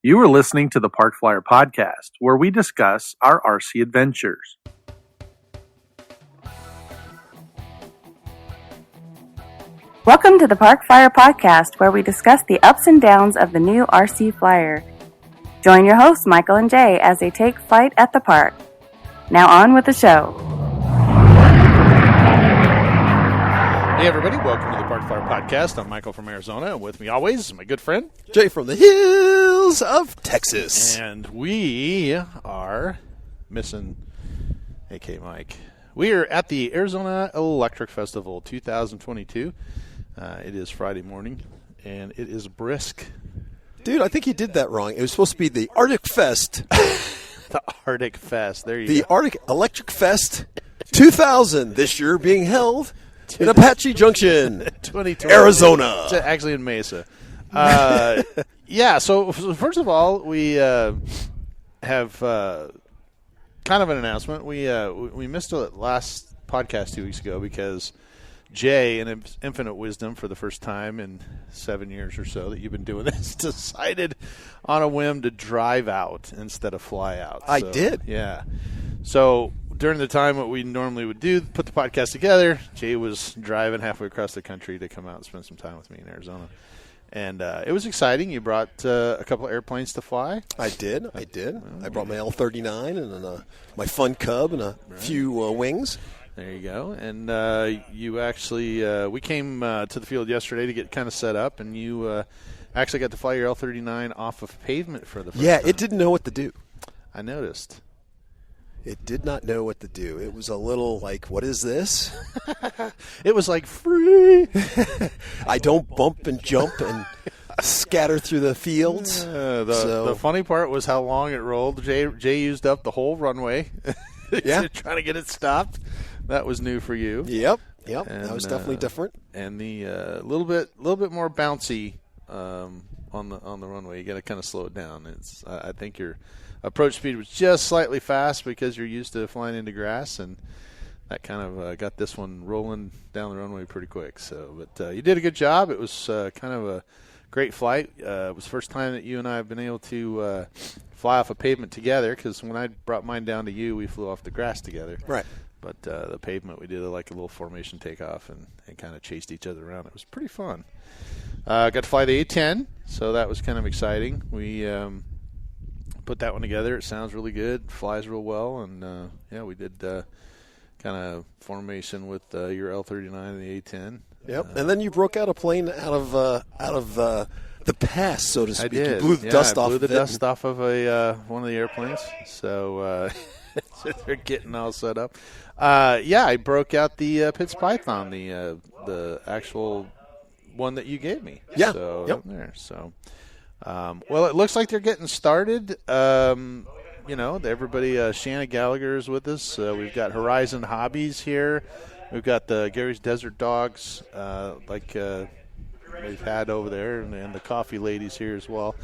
You are listening to the Park Flyer Podcast, where we discuss our RC adventures. Welcome to the Park Flyer Podcast, where we discuss the ups and downs of the new RC Flyer. Join your hosts, Michael and Jay, as they take flight at the park. Now on with the show. Hey everybody, welcome to the Park Flyer Podcast. I'm Michael from Arizona, and with me always is my good friend Jay from the hills of Texas. And we are missing AK Mike. We are at the Arizona Electric Festival 2022. It is Friday morning, and it is Brisk. Dude, I think you did that wrong. It was supposed to be the Arctic Fest. The Arctic Fest, there you go. The Arctic Electric Fest 2000, this year being held in Apache Junction, 2020, Arizona. It's actually in Mesa. Yeah, so first of all, we have kind of an announcement. We missed the last podcast 2 weeks ago because Jay, in his infinite wisdom, for the first time in 7 years or so that you've been doing this, decided on a whim to drive out instead of fly out. I did. Yeah. So during the time what we normally would do, put the podcast together, Jay was driving halfway across the country to come out and spend some time with me in Arizona. And it was exciting. You brought a couple of airplanes to fly. I did. I brought my L39 and my Fun Cub and a few wings. There you go. And you actually, we came to the field yesterday to get kind of set up, and you actually got to fly your L39 off of pavement for the first time. It didn't know what to do. I noticed. It did not know what to do. It was a little like, what is this? It was like, free. I don't bump and jump and scatter through the fields. The funny part was how long it rolled. Jay used up the whole runway. Yeah. Trying to get it stopped. That was new for you. Yep. And, that was definitely different. And the little bit more bouncy on the runway. You got to kind of slow it down. I think your approach speed was just slightly fast because you're used to flying into grass, and that kind of got this one rolling down the runway pretty quick. But you did a good job. It was kind of a great flight. It was the first time that you and I have been able to fly off a pavement together, because when I brought mine down to you, we flew off the grass together. Right. But the pavement, we did like a little formation takeoff and kind of chased each other around. It was pretty fun. Got to fly the A10, so that was kind of exciting. We put that one together. It sounds really good, flies real well, and we did kind of formation with your L39 and the A10. Yep, and then you broke out a plane out of the pass, so to speak. I did. You blew the dust off. Blew the dust off of one of the airplanes. So they're getting all set up. I broke out the Pitts Python, the actual one that you gave me. Yeah. So yep. There. So, well, it looks like they're getting started. Everybody. Shannon Gallagher is with us. We've got Horizon Hobbies here. We've got the Gary's Desert Dogs, we've had over there, and the coffee ladies here as well.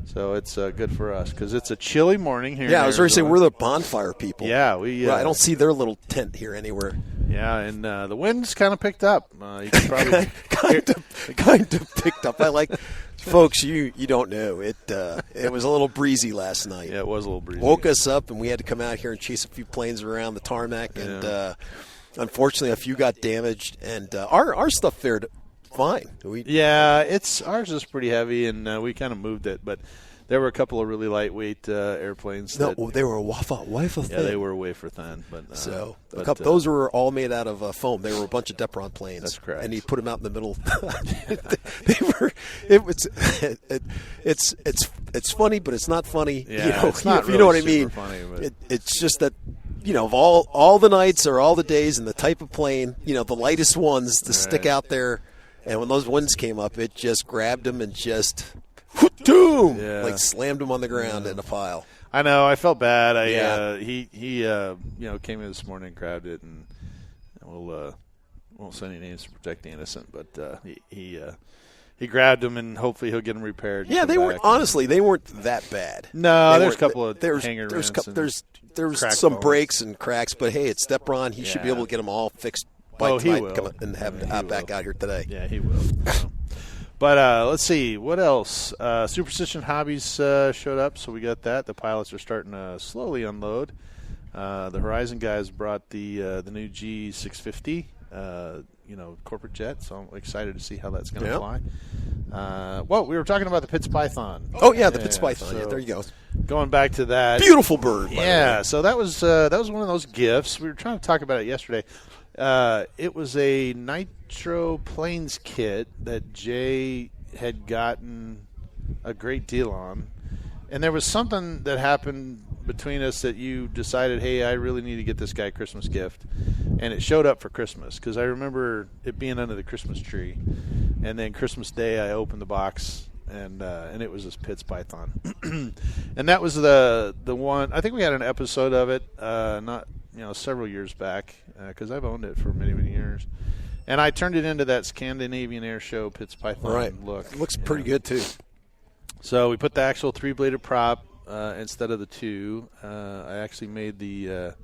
So it's good for us because it's a chilly morning here. Yeah, I was ready to say we're the bonfire people. Yeah, I don't see their little tent here anywhere. Yeah, and the wind's kind of picked up. You can probably kind of picked up. I like, folks, you don't know it. It was a little breezy last night. Yeah, it was a little breezy. Woke us up, and we had to come out here and chase a few planes around the tarmac, and unfortunately, a few got damaged, and our stuff fared fine. Ours is pretty heavy, and we kind of moved it, but there were a couple of really lightweight airplanes. No, they were wafer thin. Yeah, they were wafer thin. But those were all made out of foam. They were a bunch of Depron planes. That's correct. And you put them out in the middle. It's funny, but it's not funny. Yeah, it's not you know what I really mean. Funny, but it's just that. Of all the nights or all the days and the type of plane, the lightest ones to stick out there. And when those winds came up, it just grabbed him and just, slammed him on the ground in a pile. I know. I felt bad. He came in this morning and grabbed it, and we'll won't say any names to protect the innocent, but he grabbed him, and hopefully he'll get him repaired. Yeah, they weren't that bad. No, there's a couple of hanger There's crack some balls. breaks and cracks, but hey, it's Depron. He should be able to get them all fixed by tonight he will. and have him back out here today. Yeah, he will. But let's see, what else? Superstition Hobbies showed up, so we got that. The pilots are starting to slowly unload. The Horizon guys brought the new G650, corporate jet, so I'm excited to see how that's going to fly. Well, we were talking about the Pitts Python. Oh, yeah, the Pitts Python. So yeah, there you go. Going back to that. Beautiful bird. Yeah, so that was one of those gifts. We were trying to talk about it yesterday. It was a Nitro Planes kit that Jay had gotten a great deal on. And there was something that happened between us that you decided, hey, I really need to get this guy a Christmas gift. And it showed up for Christmas because I remember it being under the Christmas tree. And then Christmas Day, I opened the box, and it was this Pitts Python. And that was the one. I think we had an episode of it, several years back, because I've owned it for many, many years. And I turned it into that Scandinavian Air Show Pitts Python look. It looks pretty good, too. So we put the actual 3-bladed prop instead of the 2. I actually made the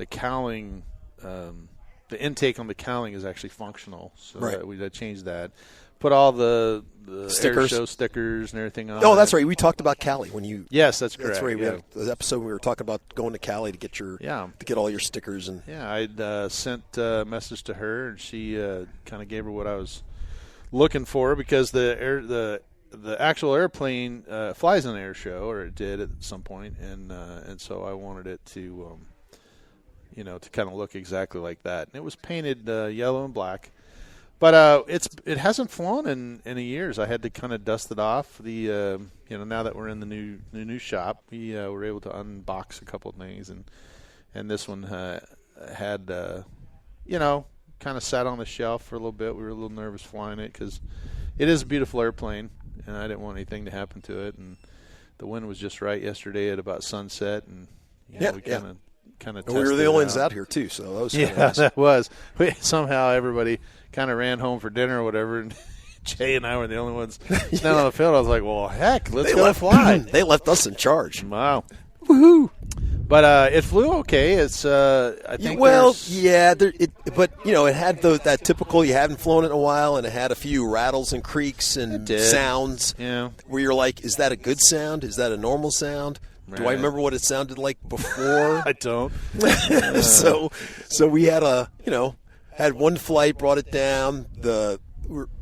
cowling, the intake on the cowling is actually functional. So we changed that. Put all the stickers. Air Show stickers and everything on. Oh, that's right. We talked about Cali when you. Yes, that's correct. That's right. We had the episode we were talking about going to Cali to get to get all your stickers and. Yeah, I'd sent a message to her, and she kind of gave her what I was looking for because the actual airplane flies an air show, or it did at some point, and so I wanted it to to kind of look exactly like that. And it was painted yellow and black. But it hasn't flown in years. I had to kind of dust it off. The now that we're in the new shop, we were able to unbox a couple of things, and this one had kind of sat on the shelf for a little bit. We were a little nervous flying it because it is a beautiful airplane, and I didn't want anything to happen to it. And the wind was just right yesterday at about sunset, and we kind of. We were the only ones out here too, so that was nice. That was. Somehow everybody kind of ran home for dinner or whatever, and Jay and I were the only ones standing on the field. I was like, well, heck, let's go fly. They left us in charge. Wow. Woohoo. But it flew okay. It's I think. Well, yeah, it had that typical. You haven't flown it in a while, and it had a few rattles and creaks and sounds. Yeah. Where you're like, is that a good sound? Is that a normal sound? Right. Do I remember what it sounded like before? I don't. So we had had one flight, brought it down.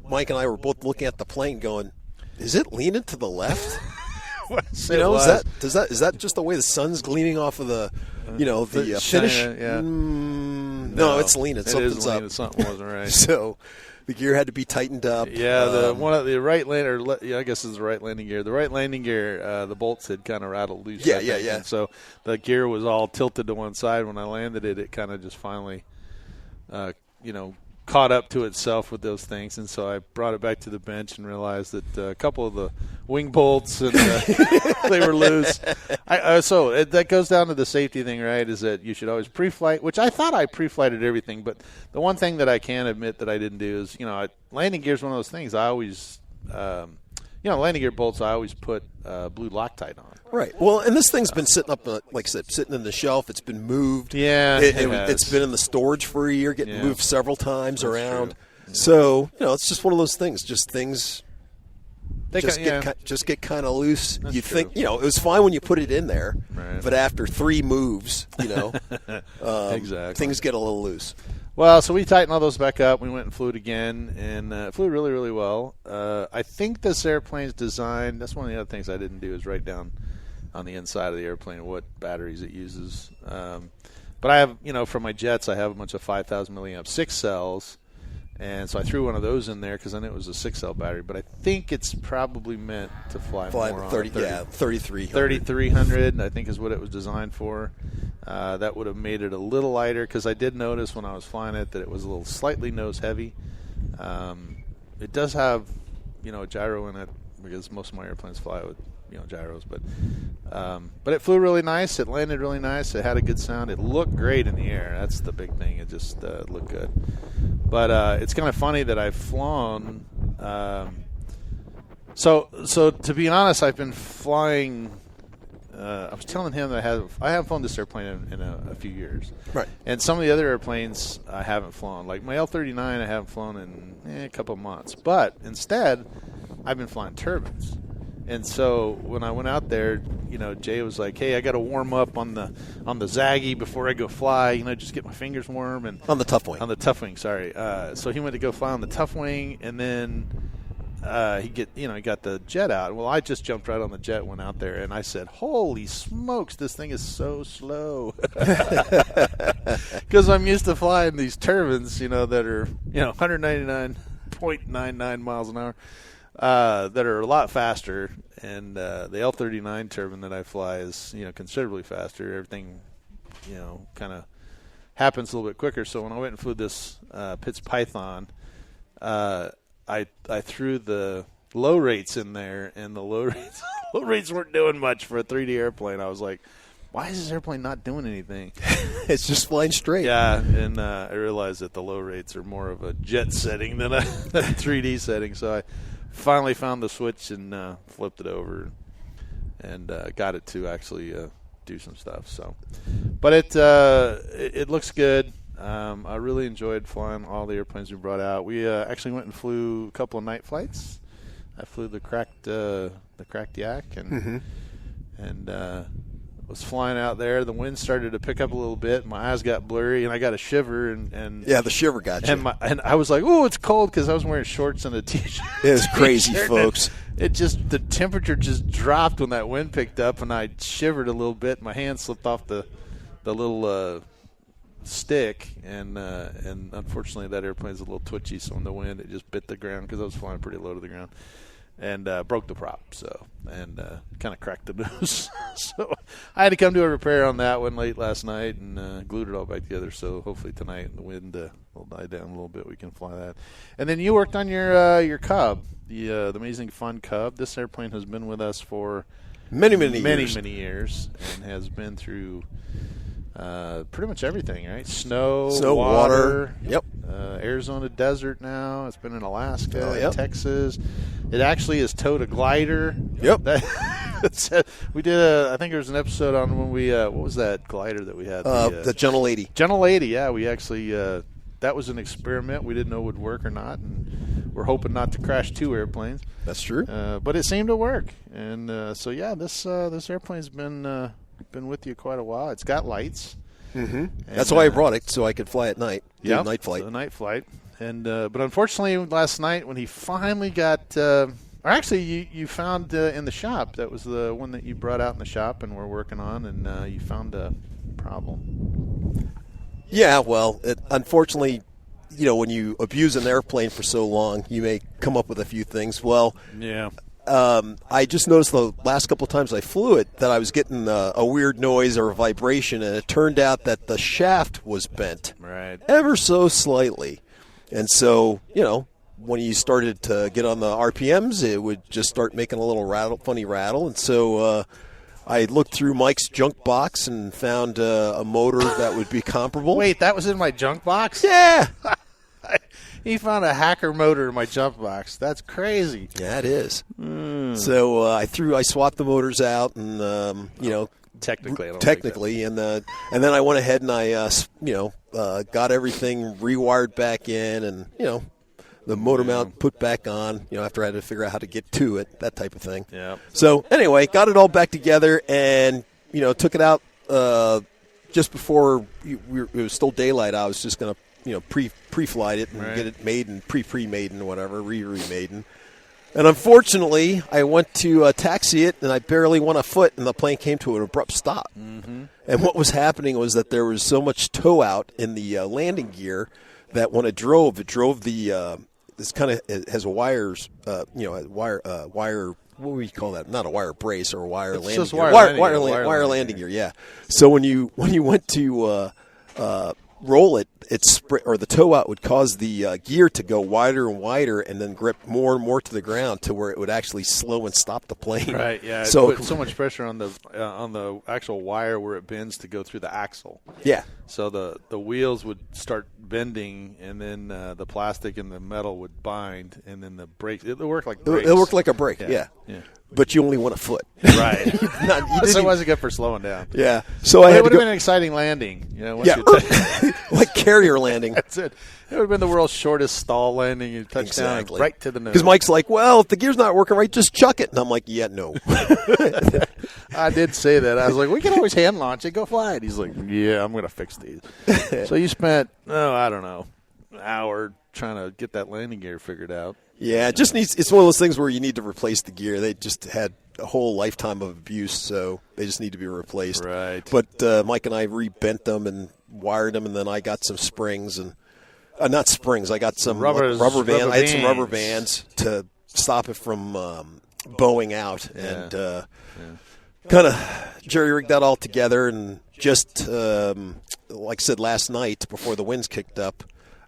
Mike and I were both looking at the plane, going, "Is it leaning to the left?" Is that just the way the sun's gleaming off of the finish? Yeah. No, it's leaning. Something's up. Something wasn't right. So the gear had to be tightened up. Yeah, one of the right landing, I guess it's the right landing gear. The right landing gear, the bolts had kind of rattled loose. Yeah. And so the gear was all tilted to one side. When I landed it, it kind of just finally, caught up to itself with those things. And so I brought it back to the bench and realized that a couple of the wing bolts and they were loose. So that goes down to the safety thing, right? Is that you should always pre-flight, which I thought I pre-flighted everything, but the one thing that I can admit that I didn't do is, landing gear is one of those things. I always, landing gear bolts I always put blue Loctite on. Right. Well, and this thing's been sitting up, like I said, sitting in the shelf. It's been moved. Yeah, it's been in the storage for a year, getting moved several times around. Yeah. So, it's just one of those things. Just things just get kind of loose. That's you true. think, it was fine when you put it in there, right. But after 3 moves, exactly. Things get a little loose. Well, so we tightened all those back up. We went and flew it again, and flew really, really well. I think this airplane's designed, that's one of the other things I didn't do is write down on the inside of the airplane what batteries it uses. But I have, for my jets, I have a bunch of 5,000 milliamp 6 cells, and so I threw one of those in there because I knew it was a 6-cell battery. But I think it's probably meant to fly more 3,300, I think is what it was designed for. That would have made it a little lighter because I did notice when I was flying it that it was a little slightly nose heavy. It does have, a gyro in it because most of my airplanes fly with, gyros. But it flew really nice. It landed really nice. It had a good sound. It looked great in the air. That's the big thing. It just looked good. But it's kind of funny that I've flown. So to be honest, I've been flying I was telling him that I haven't flown this airplane in a few years. Right. And some of the other airplanes I haven't flown. Like my L-39 I haven't flown in a couple of months. But instead, I've been flying turbines. And so when I went out there, Jay was like, "Hey, I got to warm up on the Zaggy before I go fly. Just get my fingers warm." And on the Tough Wing. On the Tough Wing, sorry. So he went to go fly on the Tough Wing, and then he got the jet out. Well, I just jumped right on the jet, went out there, and I said, "Holy smokes, this thing is so slow." Because I'm used to flying these turbines, that are 199.99 miles an hour. That are a lot faster, and the L-39 turbine that I fly is considerably faster. Everything kind of happens a little bit quicker. So when I went and flew this Pitts Python, I threw the low rates in there, and the low rates weren't doing much for a 3D airplane. I was like, why is this airplane not doing anything? It's just flying straight. Yeah, and I realized that the low rates are more of a jet setting than a 3D setting. So I finally found the switch and flipped it over and got it to actually do some stuff. So, but it looks good. I really enjoyed flying all the airplanes we brought out. We actually went and flew a couple of night flights. I flew the cracked yak and was flying out there. The wind started to pick up a little bit. My eyes got blurry, and I got a shiver. And yeah, the shiver got you. And I was like, "Oh, it's cold," because I was wearing shorts and a t-shirt. It was crazy, folks. The temperature just dropped when that wind picked up, and I shivered a little bit. My hand slipped off the little stick, and unfortunately that airplane's a little twitchy, so in the wind it just bit the ground because I was flying pretty low to the ground. And broke the prop, and kind of cracked the nose. So I had to come to a repair on that one late last night and glued it all back together. So hopefully tonight the wind will die down a little bit. We can fly that. And then you worked on your Cub, the Amazing Fun Cub. This airplane has been with us for many years, and has been through pretty much everything, right? Snow, water. Yep. Arizona desert now. It's been in Alaska, Texas. It actually has towed a glider. Yep. We did I think there was an episode on when we what was that glider that we had? The Gentle Lady. Gentle Lady, yeah. We actually that was an experiment. We didn't know it would work or not, and we're hoping not to crash two airplanes. That's true. But it seemed to work, and so yeah, this airplane's been with you quite a while. It's got lights. Mm-hmm. That's why I brought it, so I could fly at night. Yeah, night flight. So night flight. And but unfortunately, last night when he finally got, or actually you found in the shop, that was the one that you brought out in the shop and we're working on, and you found a problem. Yeah, well, unfortunately, when you abuse an airplane for so long, you may come up with a few things. Well, yeah. I just noticed the last couple of times I flew it that I was getting a weird noise or a vibration, and it turned out that the shaft was bent ever so slightly. And so, when you started to get on the RPMs, it would just start making a little funny rattle. And so I looked through Mike's junk box and found a motor that would be comparable. Wait, that was in my junk box? Yeah. He found a hacker motor in my jump box. That's crazy. Yeah, it is. So I swapped the motors out, and technically, and then I went ahead and I got everything rewired back in, and the motor mount put back on. After I had to figure out how to get to it, that type of thing. Yeah. So anyway, got it all back together, and took it out just before it was still daylight. I was just gonna pre-flight it and get it made and pre-made and whatever, remade. And unfortunately, I went to taxi it, and I barely went a foot, and the plane came to an abrupt stop. Mm-hmm. And what was happening was that there was so much tow out in the landing gear that when it drove the this kind of has a wires, wire. What do we call that? Not a wire brace or a wire it's landing just gear. Wire landing gear. Yeah. So when you went to roll it, or the tow out would cause the gear to go wider and wider, and then grip more and more to the ground to where it would actually slow and stop the plane. Right. Yeah. So it put so much pressure on the actual wire where it bends to go through the axle. Yeah. So the wheels would start bending, and then the plastic and the metal would bind, and then the brakes. It worked like brakes. It worked like a brake. Yeah. but you only went a foot. Right. So it wasn't good for slowing down. Yeah. So it would have been an exciting landing. Once like carrier landing. That's it. It would have been the world's shortest stall landing. You touch down right to the nose. Because Mike's like, well, if the gear's not working right, just chuck it. And I'm like, yeah, no. I did say that. I was like, we can always hand launch it. Go fly it. He's like, yeah, I'm going to fix these. So you spent, I don't know, an hour trying to get that landing gear figured out. Yeah, it just needs. It's one of those things where you need to replace the gear. They just had a whole lifetime of abuse, so they just need to be replaced. Right. But Mike and I rebent them and wired them, and then I got some springs and not springs. I got some rubber bands. I had some rubber bands to stop it from bowing out, and kind of jerry rigged that all together. And just like I said last night, before the winds kicked up,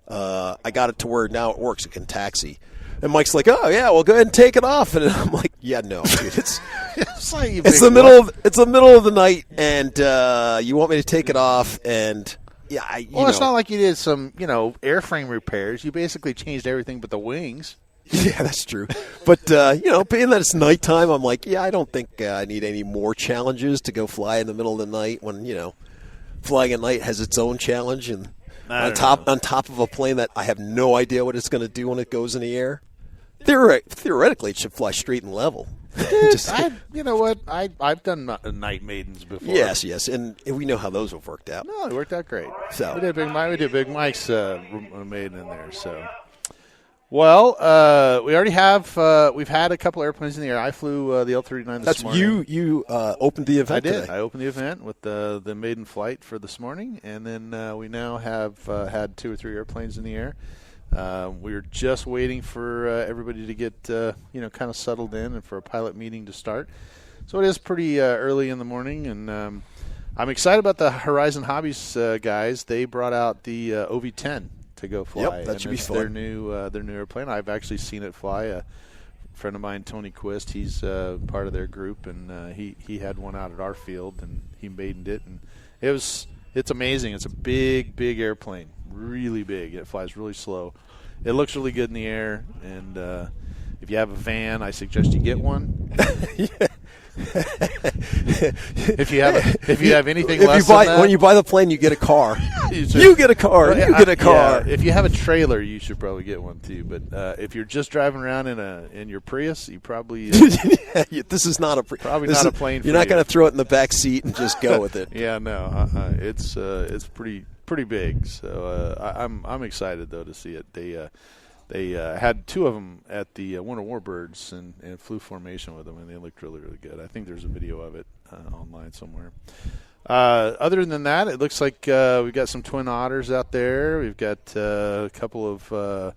I got it to where now it works. It can taxi. And Mike's like, "Oh yeah, well go ahead and take it off." And I'm like, "Yeah, no, dude, it's the middle of the night, and you want me to take it off?" And it's not like you did some airframe repairs. You basically changed everything but the wings. Yeah, that's true. But being that it's nighttime, I'm like, I don't think I need any more challenges to go fly in the middle of the night when flying at night has its own challenge and. On top of a plane that I have no idea what it's going to do when it goes in the air. Theoretically, it should fly straight and level. You know what? I've done night maidens before. Yes, and we know how those have worked out. No, they worked out great. So we did Big Mike's maiden in there. So, well, we already have. We've had a couple airplanes in the air. I flew the L-39 this morning. You opened the event. I did. Today. I opened the event with the maiden flight for this morning, and then we now have had 2 or 3 airplanes in the air. We were just waiting for everybody to get kind of settled in and for a pilot meeting to start. So it is pretty early in the morning, and I'm excited about the Horizon Hobbies guys. They brought out the OV-10 to go fly. Yep, that should be fun. Their new airplane. I've actually seen it fly. A friend of mine, Tony Quist, he's part of their group, and he had one out at our field, and he maidened it, and it's amazing. It's a big airplane, really big. It flies really slow. It looks really good in the air, and if you have a van, I suggest you get one. If you have anything less than that, when you buy the plane, you get a car. You get a car. You get a car. Yeah, if you have a trailer, you should probably get one too. But if you're just driving around in your Prius, you probably this is not a not a plane. You're not going to throw it in the back seat and just go with it. Yeah, no, it's pretty big. So I'm excited though to see it. They had 2 of them at the Winter Warbirds and flew formation with them, and they looked really, really good. I think there's a video of it online somewhere. Other than that, it looks like we've got some twin otters out there. We've got a couple of a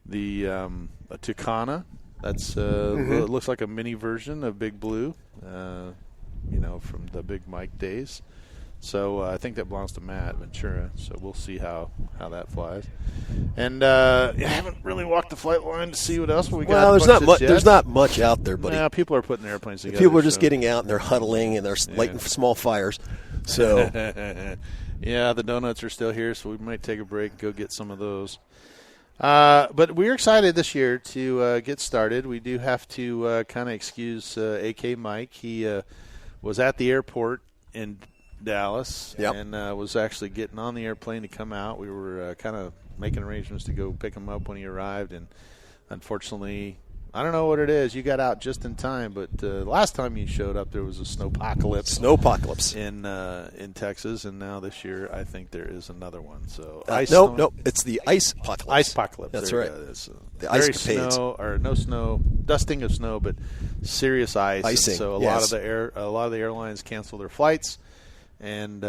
Tucana. That's it looks like a mini version of Big Blue, from the Big Mike days. So I think that belongs to Matt Ventura. So we'll see how that flies. And I haven't really walked the flight line to see what else we got. Well, there's not much out there, buddy. Yeah, people are putting airplanes together. People are just getting out and they're huddling and they're lighting small fires. So yeah, the donuts are still here, so we might take a break and go get some of those. But we're excited this year to get started. We do have to kind of excuse AK Mike. He was at the airport in Dallas and was actually getting on the airplane to come out. We were kind of making arrangements to go pick him up when he arrived, and unfortunately, I don't know what it is. You got out just in time, but last time you showed up, there was a snowpocalypse in Texas, and now this year I think there is another one. So no, it's the ice apocalypse. Ice apocalypse. That's right. The ice capades. No snow, dusting of snow, but serious ice. Icing. And so a lot of the airlines cancel their flights. And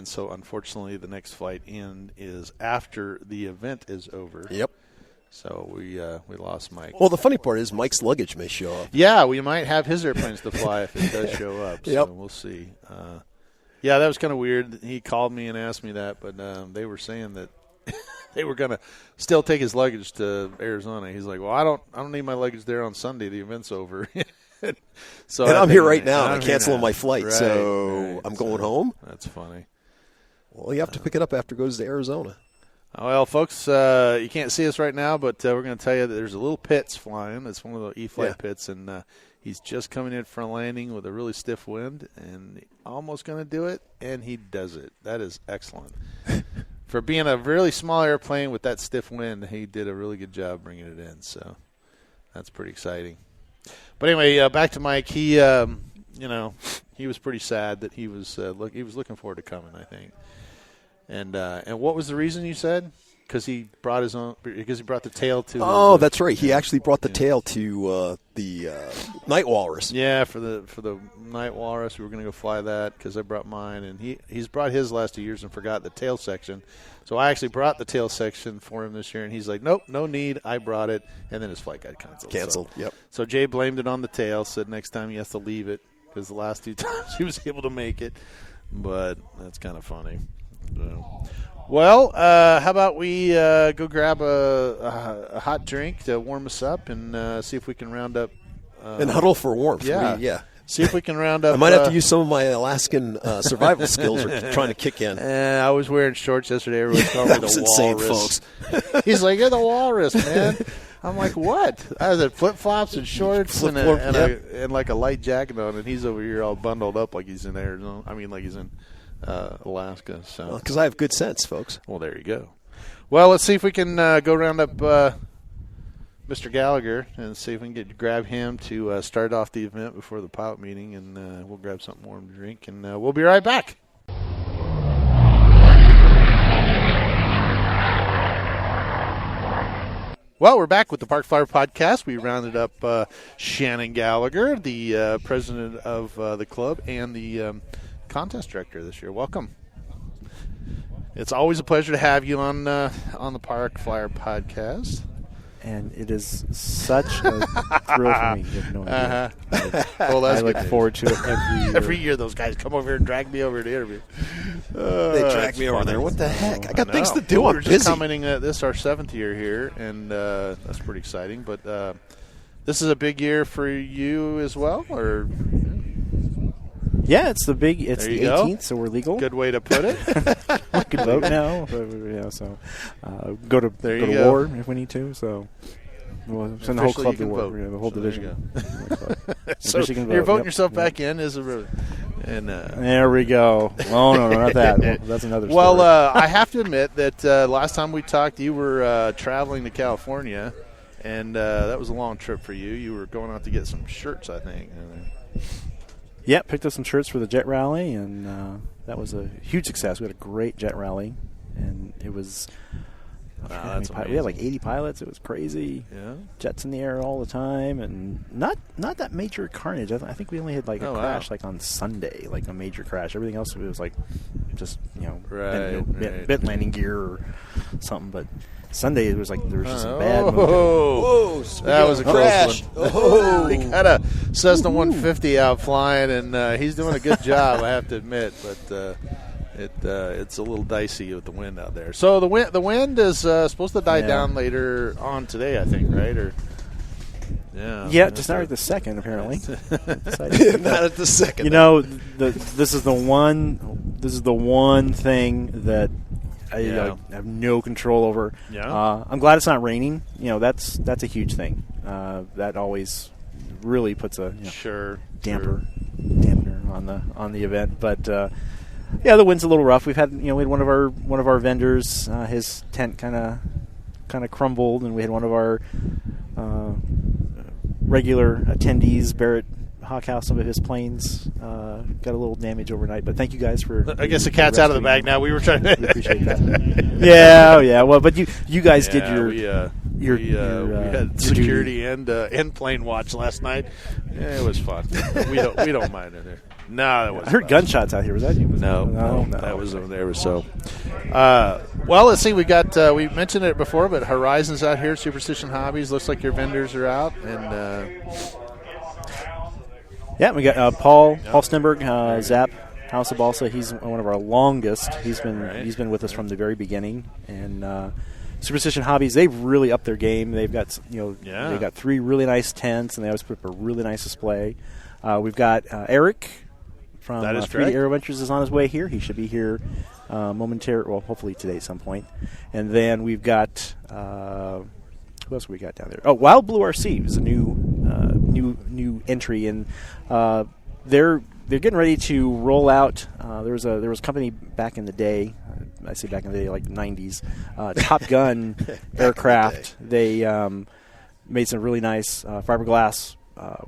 so, unfortunately, the next flight in is after the event is over. Yep. So we lost Mike. Well, the funny part is Mike's luggage may show up. Yeah, we might have his airplanes to fly if it does show up. So we'll see. Yeah, that was kind of weird. He called me and asked me that, but they were saying that they were going to still take his luggage to Arizona. He's like, well, I don't need my luggage there on Sunday. The event's over. So and I'm here right now, and I'm canceling my flight, right, so I'm going home. That's funny. Well, you have to pick it up after it goes to Arizona. Well, folks, you can't see us right now, but we're going to tell you that there's a little Pitts flying. It's one of the E-Flight pits, and He's just coming in for a landing with a really stiff wind and almost going to do it, and he does it. That is excellent. For being a really small airplane with that stiff wind, he did a really good job bringing it in. So that's pretty exciting. But anyway, back to Mike. He, he was pretty sad that he was looking forward to coming, I think. And what was the reason you said? Because he brought the tail to. Oh, that's right. He actually brought the tail to the night walrus. Yeah, for the night walrus, we were going to go fly that because I brought mine, and he's brought his last 2 years and forgot the tail section. So I actually brought the tail section for him this year, and he's like, "Nope, no need. I brought it," and then his flight got canceled. Yep. So Jay blamed it on the tail. Said next time he has to leave it because the last 2 times he was able to make it. But that's kind of funny. So. Well, how about we go grab a hot drink to warm us up and see if we can round up. And huddle for warmth. Yeah. See if we can round up. I might have to use some of my Alaskan survival skills trying to kick in. I was wearing shorts yesterday. Everyone's calling me the insane, walrus. Folks. He's like, "You're the walrus, man." I'm like, "What?" I had flip-flops and shorts and like a light jacket on, and he's over here all bundled up like he's in Arizona. I mean, like he's in Alaska. So because I have good sense, folks. Well, there you go. Well, let's see if we can go round up Mr. Gallagher and see if we can grab him to start off the event before the pilot meeting, and we'll grab something warm to drink, and we'll be right back. Well, we're back with the Park Flyer Podcast. We rounded up Shannon Gallagher, the president of the club and the contest director this year. Welcome. It's always a pleasure to have you on the Park Flyer Podcast. And it is such a thrill for me. You have no idea. Well, that's I look forward to it every year. Every year those guys come over here and drag me over to interview. They drag me over there. What the heck? I got things to do. Well, I'm we're busy. just commenting that this is our 7th year here, and that's pretty exciting. But this is a big year for you as well, or? Yeah, it's the 18th, so we're legal. Good way to put it. We can vote now. So go to war if we need to. So we'll send the whole club to war. The whole division. So you're voting yourself back in is a really. And there we go. Oh no, not that. Well, that's another story. Well, I have to admit that last time we talked, you were traveling to California, and that was a long trip for you. You were going out to get some shirts, I think. Yeah, picked up some shirts for the jet rally, and that was a huge success. We had a great jet rally, and it was we had like 80 pilots. It was crazy. Yeah, jets in the air all the time, and not that major carnage. I think we only had like a crash like on Sunday, like a major crash. Everything else it was like just bent landing gear or something, but. Sunday, it was like there was just some bad movement. Whoa, that was a crash. He got a Cessna 150 out flying, and he's doing a good job, I have to admit. But it's a little dicey with the wind out there. So the wind is supposed to die down later on today, I think, right? Or just not at the second, apparently. Not at the second. You know, this is the one thing that. I have no control over. Yeah. I'm glad it's not raining. You know, that's a huge thing. That always really puts a dampener on the event. But the wind's a little rough. We had one of our vendors, his tent kind of crumbled, and we had one of our regular attendees, Barrett Hawkhouse, some of his planes got a little damage overnight, but thank you guys for. I guess the cat's out of the bag now. We were trying to. We appreciate that. Yeah. Well, but you guys did your. We had security and plane watch last night. Yeah, it was fun. we don't mind it. No, that wasn't. I heard gunshots out here. Was that you? No, that was over there. So, well, let's see. We got. We mentioned it before, but Horizon's out here. Superstition Hobbies. Looks like your vendors are out, and. Yeah, we got Paul Stenberg, Zap, House of Balsa. He's one of our longest. He's been with us from the very beginning. And Superstition Hobbies, they've really upped their game. They've got they've got 3 really nice tents, and they always put up a really nice display. We've got Eric from 3D Aero Ventures is on his way here. He should be here momentarily. Well, hopefully today at some point. And then we've got who else we got down there? Oh, Wild Blue RC is a new new entry, and they're getting ready to roll out. There was a company back in the day. I say back in the day, like 90s. Top Gun aircraft. They made some really nice fiberglass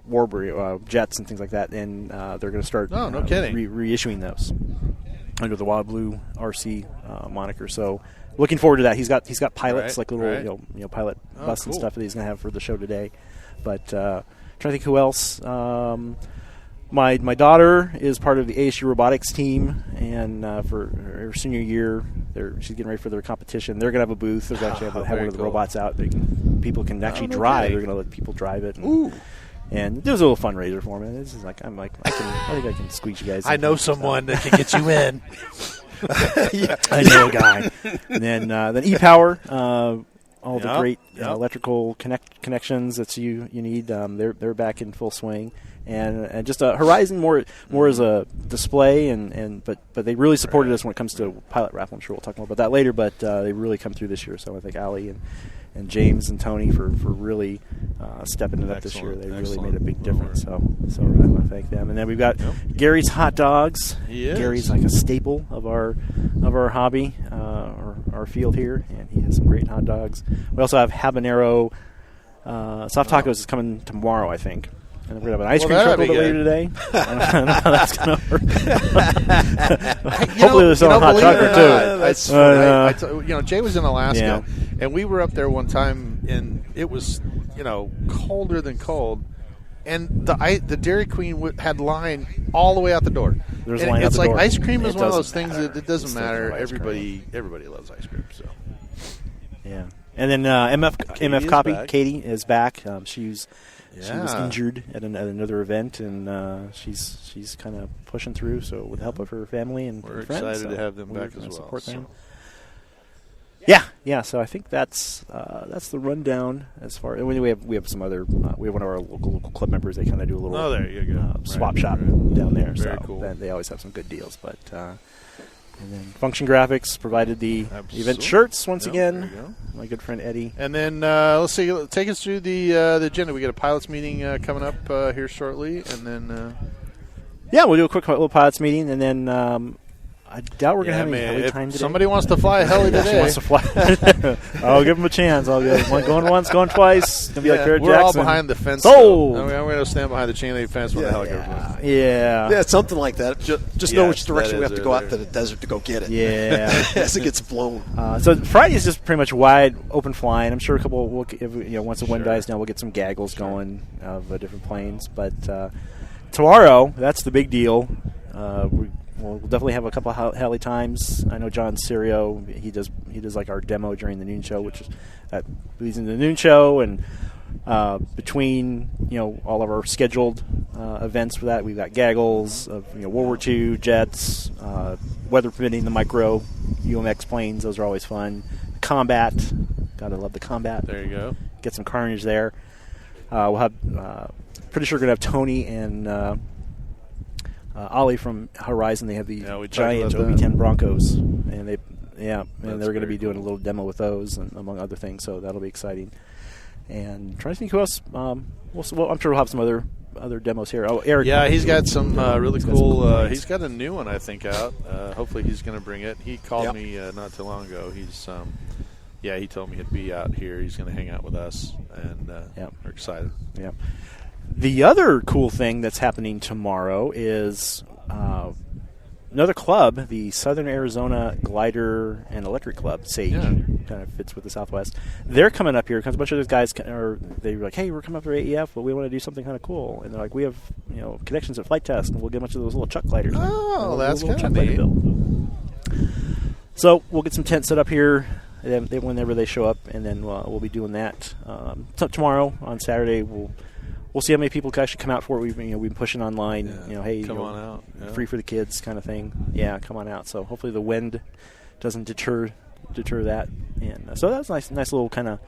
warbird jets and things like that, and they're going to start no kidding. Reissuing those under the Wild Blue RC moniker. So looking forward to that. He's got pilots, like little pilot bus and stuff that he's going to have for the show today. But trying to think who else. My daughter is part of the ASU robotics team, and for her senior year, she's getting ready for their competition. They're going to have a booth. They're actually have one of the robots out. People can actually drive. They're going to let people drive it. And there's a little fundraiser for me. This is I think I can squeeze you guys. I know someone that can get you in. I know a guy. And then E-Power, all the great electrical connections that you need. They're back in full swing. And just Horizon more as a display, but they really supported us when it comes to pilot raffle. I'm sure we'll talk more about that later, but they really come through this year. So I thank Ali and James and Tony for really stepping it up this year. They really made a big difference. So I want to thank them. And then we've got Gary's Hot Dogs. Gary's like a staple of our hobby, our field here, and he has some great hot dogs. We also have habanero soft tacos is coming tomorrow, I think. And we're going to have an ice cream truck a little bit later today. I don't know how that's going to work. Hopefully they're selling hot chocolate, too. That's Jay was in Alaska, and we were up there one time, and it was, colder than cold. And the Dairy Queen had line all the way out the door. There's a line out the door. Ice cream is one of those things that it doesn't matter. Everybody loves ice cream. So yeah. And then MF Copy, Katie is back. She was injured at another event, and she's kind of pushing through. So with the help of her family and we're friends, excited to have them back as well. Support them. Yeah. So I think that's the rundown as far. And we have some other. We have one of our local club members. They kind of do a little. There you go. Swap shop down there. Very so cool. They always have some good deals, but. And then Function Graphics provided the event shirts once again. My good friend Eddie. And then let's see. Take us through the agenda. We got a pilots meeting coming up here shortly, and then we'll do a quick little pilots meeting, and then I doubt we're gonna have any heli time today. Somebody wants to fly a heli today. Wants to fly. I'll give him a chance. I'll go going once, going twice. It's gonna be like Barrett We're Jackson. all behind the fence. Oh, I'm gonna stand behind the chain link fence when the helicopter. Yeah, something like that. Just know which direction we have to go out to the desert to go get it. Yeah, as it gets blown. So Friday is just pretty much wide open flying. I'm sure a couple. Once the wind dies down, we'll get some gaggles going of different planes. But tomorrow, that's the big deal. We'll definitely have a couple of heli times. I know John Serio, he does like our demo during the noon show, which is that leads into the noon show, and between all of our scheduled events for that, we've got gaggles of World War II jets, weather permitting, the micro UMX planes. Those are always fun. Combat, gotta love the combat. There you go. Get some carnage there. We'll have pretty sure we're gonna have Tony and. Ollie from Horizon, they have the giant OB-10 Broncos, and they're going to be doing a little demo with those, and among other things. So that'll be exciting. And trying to think who else. I'm sure we'll have some other demos here. Oh, Eric. Yeah, he's got some really cool. He's got a new one I think out. Hopefully he's going to bring it. He called me not too long ago. He's he told me he'd be out here. He's going to hang out with us, and we're excited. Yeah. The other cool thing that's happening tomorrow is another club, the Southern Arizona Glider and Electric Club, SAGE, kind of fits with the Southwest. They're coming up here because a bunch of those guys they're like, hey, we're coming up for AEF, but we want to do something kind of cool. And they're like, we have connections at Flight Test, and we'll get a bunch of those little Chuck gliders. Oh, that's kind of neat. So we'll get some tents set up here whenever they show up, and then we'll be doing that. Tomorrow on Saturday, We'll see how many people can actually come out for it. We've been pushing online. Hey, come on out. Yeah. Free for the kids, kind of thing. Yeah, come on out. So hopefully the wind doesn't deter that. And so that's a nice little kind of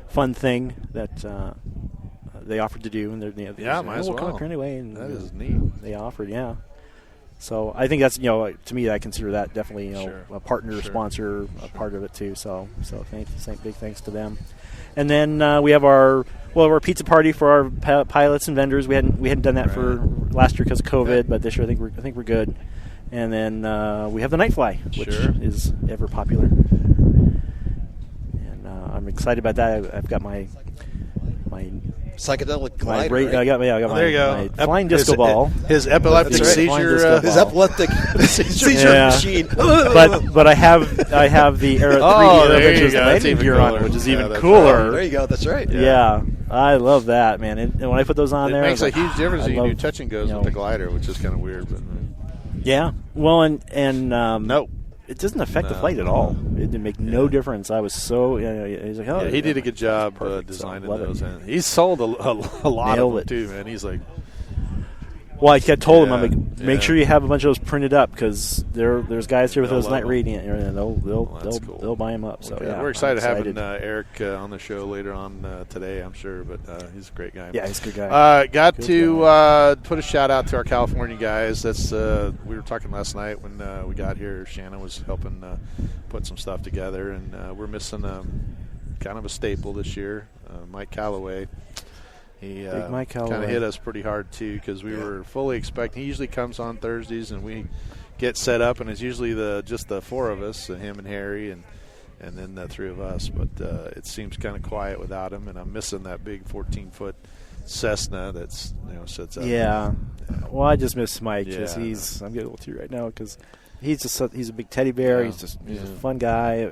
fun thing that they offered to do. And they're might as well come up here anyway. And that is neat. They offered, So I think that's, to me, I consider that definitely, Sure. a partner, Sure. sponsor, a part of it too. So big thanks to them. And then we have our pizza party for our pilots and vendors. We hadn't done that for last year because of COVID, but this year I think we're good. And then we have the night fly, which is ever popular. And I'm excited about that. I've got my psychedelic glider. I got my flying disco ball. His epileptic seizure. His epileptic seizure machine. but I have the 3D Aerovisions landing gear on it, which is even cooler. Right. There you go. That's right. Yeah, I love that, man. And when I put those on there, it makes a huge difference. You do touch and goes with the glider, which is kind of weird. But yeah, well, and no. It doesn't affect the flight at all. It didn't make no difference. I was so. He's like, he did a good job designing those, and he's sold a lot of them too, man. He's like, well, I told him, I'm like, make sure you have a bunch of those printed up because there's guys here with those night radiant, and they'll buy them up. So we're excited having Eric on the show later on today, I'm sure. But he's a great guy. Yeah, he's a good guy. Put a shout out to our California guys. That's we were talking last night when we got here. Shannon was helping put some stuff together, and we're missing kind of a staple this year, Mike Calloway. He kind of hit us pretty hard, too, because we were fully expecting. He usually comes on Thursdays, and we get set up, and it's usually just the four of us, him and Harry, and then the three of us. But it seems kind of quiet without him, and I'm missing that big 14-foot Cessna that's sits out. Yeah. Well, I just miss Mike because I'm getting a little teary right now because he's a big teddy bear. Yeah. He's a fun guy.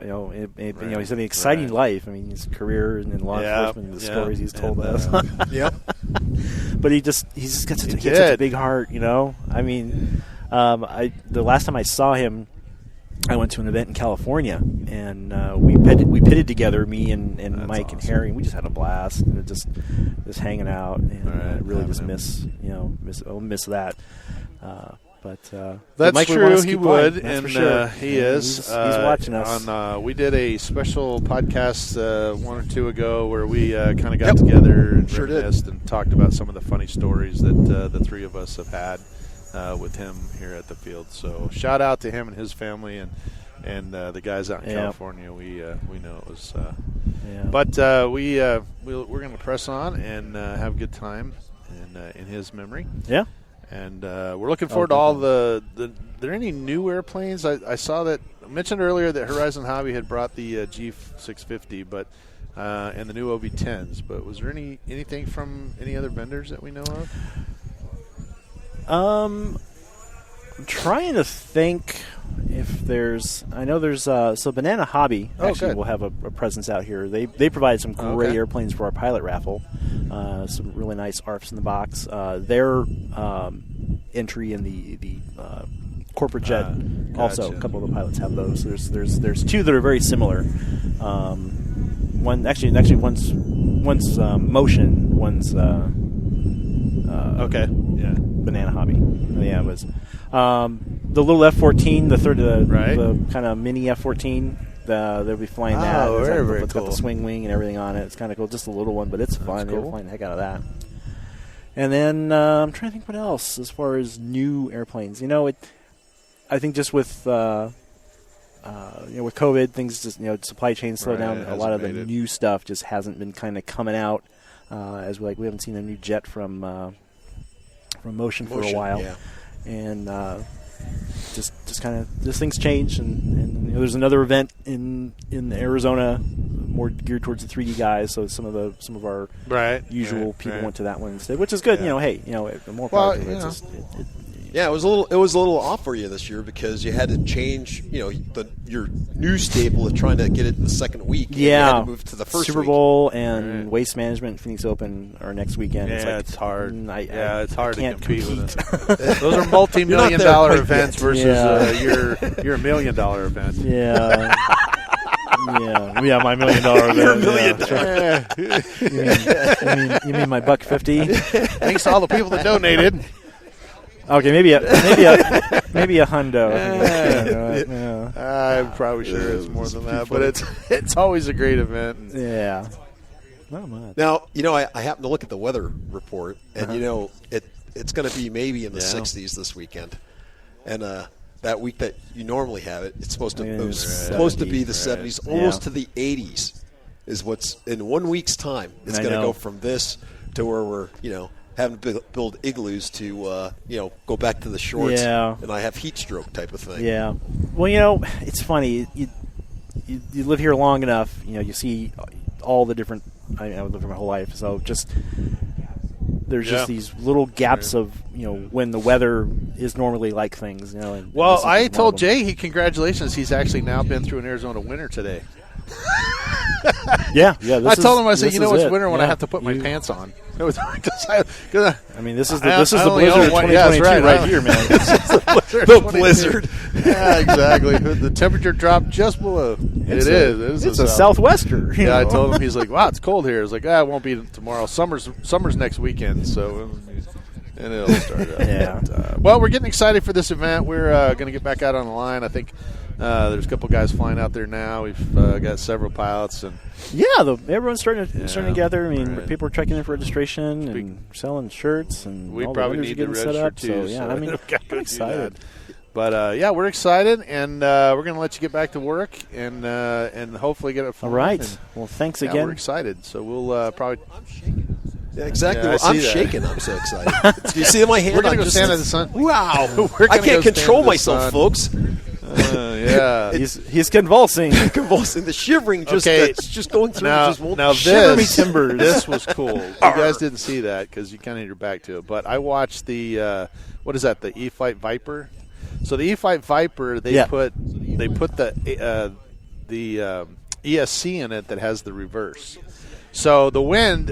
He's had an exciting life. I mean, his career in law enforcement, the stories he's told us. But he's just got such a big heart. I mean, the last time I saw him, I went to an event in California, and we pitted together, me and Mike and Harry, and we just had a blast, and just hanging out, and I really just miss that. But that's true. He would, and sure. He is. He's watching us. We did a special podcast 1 or 2 ago where we kind of got together and reminisced and talked about some of the funny stories that the three of us have had with him here at the field. So shout out to him and his family and the guys out in California. We know it was. But we're going to press on and have a good time in his memory. Yeah. And we're looking forward to all the Are there any new airplanes? I saw that mentioned earlier that Horizon Hobby had brought the G650, but and the new OV10s. But was there anything from any other vendors that we know of? I'm trying to think if there's. I know there's. So Banana Hobby actually will have a presence out here. They provide some great airplanes for our pilot raffle. Some really nice ARFs in the box. Their entry in the corporate jet also. A couple of the pilots have those. There's two that are very similar. One actually one's Motion. One's Banana Hobby. Yeah, it was the little F-14, the kind of mini F-14. They'll be flying that. It's got the swing wing and everything on it. It's kind of cool. Just a little one, but it's fun. They're flying the heck out of that. And then I'm trying to think what else as far as new airplanes. I think just with with COVID, things just supply chain slow down. A lot of the new stuff just hasn't been kind of coming out. As we haven't seen a new jet from Motion for a while, and just kind of things change, and there's another event in Arizona more geared towards the 3D guys. So some of our usual people went to that one instead, which is good. More power to it. Yeah, it was a little off for you this year because you had to change, your new staple of trying to get it in the second week. Yeah, you had to move to the first Super Bowl and Waste Management Phoenix Open are next weekend. Yeah, it's hard. It's hard to compete with it. Those are multi-million-dollar events versus your $1 million event. Yeah. Yeah, my $1 million event. $1 million. You mean my $150? Thanks to all the people that donated. Okay, maybe a hundo. I'm probably sure it's more than that, but it's always a great event. Yeah, not much. Now I happen to look at the weather report, and it's going to be maybe in the 60s this weekend. and that week that you normally have it, it's supposed to be the 70s, almost to the 80s. Is what's in 1 week's time. It's going to go from this to where we're having to build igloos to go back to the shorts, and I have heat stroke type of thing. Yeah. Well, it's funny. You live here long enough, you see all the different. I lived here my whole life, so there's just these little gaps of when the weather is normally like things. And well, I told Jay congratulations. He's actually now been through an Arizona winter today. Yeah. I told him, I said, it's winter when I have to put my pants on. This is the blizzard of 2022 right here, man. The blizzard. Yeah, exactly. The temperature dropped just below. It's a southwester. Yeah, I told him. He's like, wow, it's cold here. I was like, it won't be tomorrow. Summer's next weekend, so and it'll start up. Yeah. But, well, we're getting excited for this event. We're going to get back out on the line. I think there's a couple guys flying out there now. We've got several pilots and everyone's starting together. I mean, people are checking in for registration and selling shirts, and we all probably the need to getting register set up. too. So I mean, I'm excited. But we're excited, and we're going to let you get back to work and hopefully get it. All right. Well, thanks again. We're excited, so we'll probably. Yeah, exactly. Yeah, I'm shaking. I'm so excited. Do you see my hand? We're going to go stand in the sun. Wow. I can't control myself, folks. Yeah. He's convulsing. The shivering just going through. Now shiver me timbers. This was cool. You guys didn't see that because you kind of had your back to it. But I watched the what is that? The E-Flight Viper. So the E-Flight Viper, they put the ESC in it that has the reverse. So the wind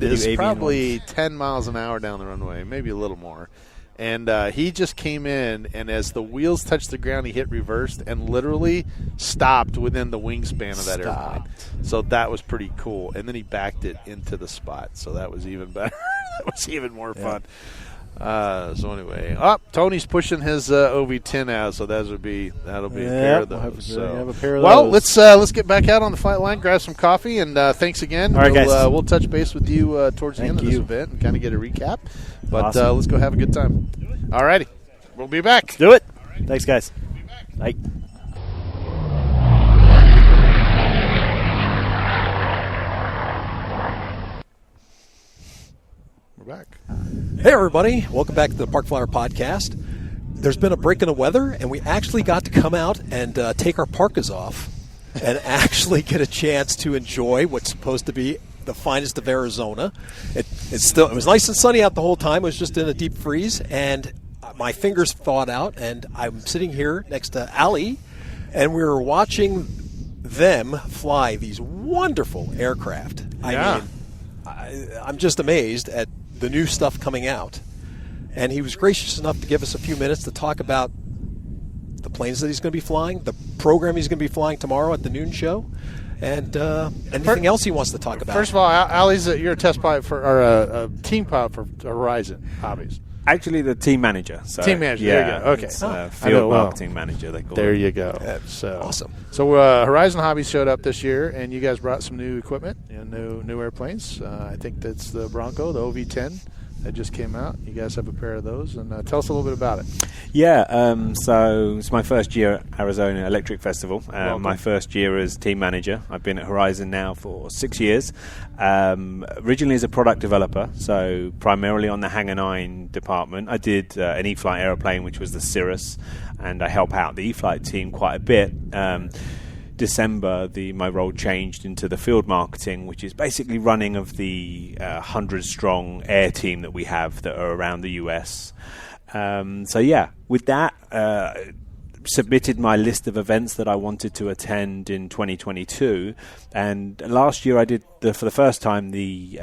is probably 10 miles an hour down the runway, maybe a little more. And he just came in, and as the wheels touched the ground, he hit reversed and literally stopped within the wingspan of that airplane. So that was pretty cool. And then he backed it into the spot, so that was even better. That was even more fun. So anyway, Tony's pushing his OV10 out, so that'll be a pair of those. Let's get back out on the flight line, grab some coffee, and thanks again. All right, guys. We'll touch base with you towards the end of this event and kind of get a recap. But let's go have a good time. All righty, we'll be back. Let's do it. Thanks, guys. Bye. We're back. Hey, everybody. Welcome back to the Park Flyer Podcast. There's been a break in the weather, and we actually got to come out and take our parkas off and actually get a chance to enjoy what's supposed to be the finest of Arizona. It was nice and sunny out the whole time. It was just in a deep freeze, and my fingers thawed out, and I'm sitting here next to Ali, and we were watching them fly these wonderful aircraft. I mean, I'm just amazed at the new stuff coming out. And he was gracious enough to give us a few minutes to talk about the planes that he's going to be flying, the program he's going to be flying tomorrow at the noon show, and anything else he wants to talk about. First of all, Ali's you're a test pilot or a team pilot for Horizon Hobbies. Actually, the team manager. So, team manager. Yeah, there you go. Okay. It's, field marketing manager. They call there it. you go. So awesome. So Horizon Hobbies showed up this year, and you guys brought some new equipment and new airplanes. I think that's the Bronco, the OV10. That just came out. You guys have a pair of those, and tell us a little bit about it. Yeah, so it's my first year at Arizona Electric Festival. My first year as team manager. I've been at Horizon now for 6 years. Originally as a product developer, so primarily on the Hangar 9 department. I did an E-Flight aeroplane, which was the Cirrus, and I help out the E-Flight team quite a bit. December, my role changed into the field marketing, which is basically running of the 100-strong air team that we have that are around the US. With that, submitted my list of events that I wanted to attend in 2022, and last year I did for the first time the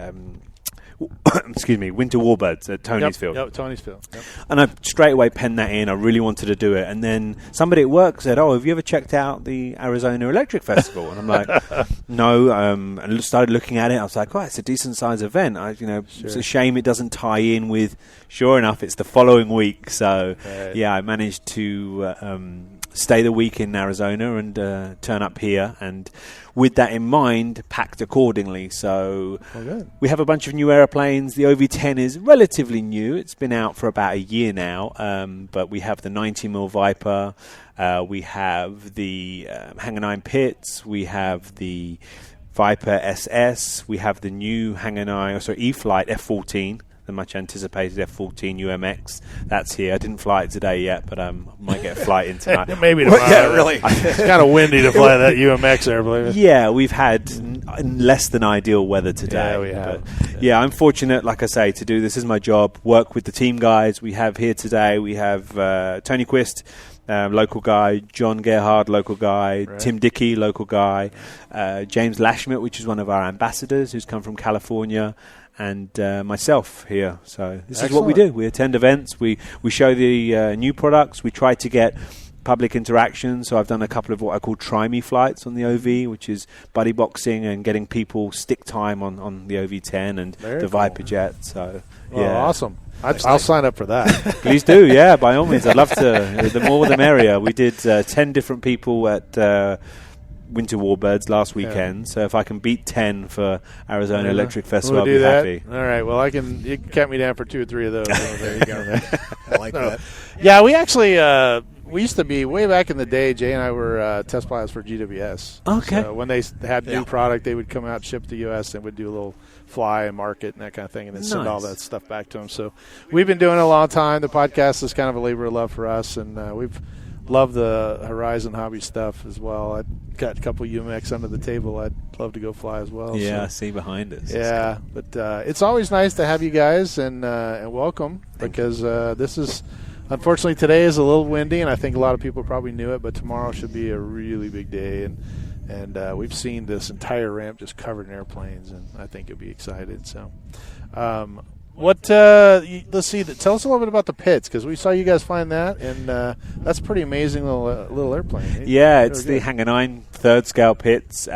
Winter Warbirds at Tony's Field. Yep, Tony's Field. Yep. And I straight away penned that in. I really wanted to do it. And then somebody at work said, have you ever checked out the Arizona Electric Festival? And I'm like, no. And started looking at it. I was like, it's a decent-sized event. It's a shame it doesn't tie in with, sure enough, it's the following week. So, I managed to stay the week in Arizona and turn up here, and with that in mind, packed accordingly. So we have a bunch of new airplanes. The OV10 is relatively new. It's been out for about a year now, but we have the 90mm Viper, we have the Hangar 9 Pitts, we have the Viper SS, we have the new Hangar 9, E-Flight F14, the much anticipated F14 UMX. That's here. I didn't fly it today yet, but I might get a flight in tonight. Maybe tomorrow. Yeah, really. It's kind of windy to fly that UMX airplane. Yeah, we've had less than ideal weather today. Yeah, we have. But yeah, I'm fortunate, like I say, to do this is my job. Work with the team guys. We have here today, we have Tony Quist, local guy, John Gerhard, local guy, right. Tim Dickey, local guy, James Lashmit, which is one of our ambassadors who's come from California, and myself here. So this is what we do. We attend events. We show the new products. We try to get public interaction. So I've done a couple of what I call try me flights on the OV, which is buddy boxing and getting people stick time on the OV10 and the Viper Jet. So awesome. I'll sign up for that. Please do, yeah, by all means. I'd love to. The more the merrier. We did 10 different people at Winter Warbirds last weekend, so if I can beat 10 for Arizona Electric Festival, I'll be happy. All right, well, you can count me down for 2 or 3 of those. There you go. I like that. Yeah, we actually we used to be, way back in the day, Jay and I were test pilots for GWS. Okay. So when they had new product, they would come out, ship to the U.S., and would do a little fly and market and that kind of thing, and then send all that stuff back to them. So we've been doing it a long time. The podcast is kind of a labor of love for us, and we've loved the Horizon hobby stuff as well. I got a couple UMX under the table. I'd love to go fly as well. Yeah, I see behind us. Yeah, but it's always nice to have you guys, and welcome, because this is, unfortunately, today is a little windy, and I think a lot of people probably knew it, but tomorrow should be a really big day, and we've seen this entire ramp just covered in airplanes, and I think you'll be excited. So, let's see. Tell us a little bit about the Pitts, because we saw you guys find that, and that's a pretty amazing little airplane. Yeah, it's the Hangar 9 third scale Pitts.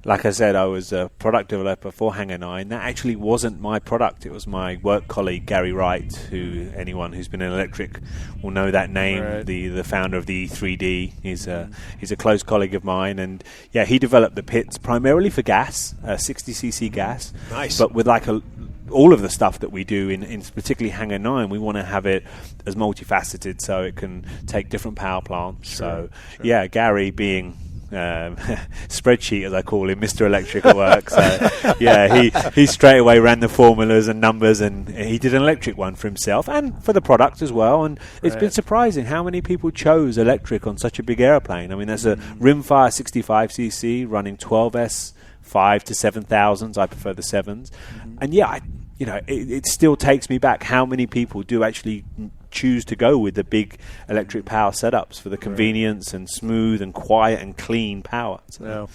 Like I said, I was a product developer for Hangar 9. That actually wasn't my product. It was my work colleague, Gary Wright, who anyone who's been in electric will know that name, right. the founder of the E3D. He's a close colleague of mine. And, yeah, he developed the Pitts primarily for gas, 60cc gas. Nice. But with all of the stuff that we do in particularly Hangar 9, we want to have it as multifaceted so it can take different power plants. Sure. Yeah, Gary being spreadsheet, as I call him, Mr. Electrical Work. So, yeah, he straight away ran the formulas and numbers, and he did an electric one for himself and for the product as well. And it's been surprising how many people chose electric on such a big airplane. I mean, there's a rimfire 65cc running 12S, 5 to 7,000s. I prefer the 7s. And yeah, it still takes me back how many people do actually choose to go with the big electric power setups for the convenience and smooth and quiet and clean power. So.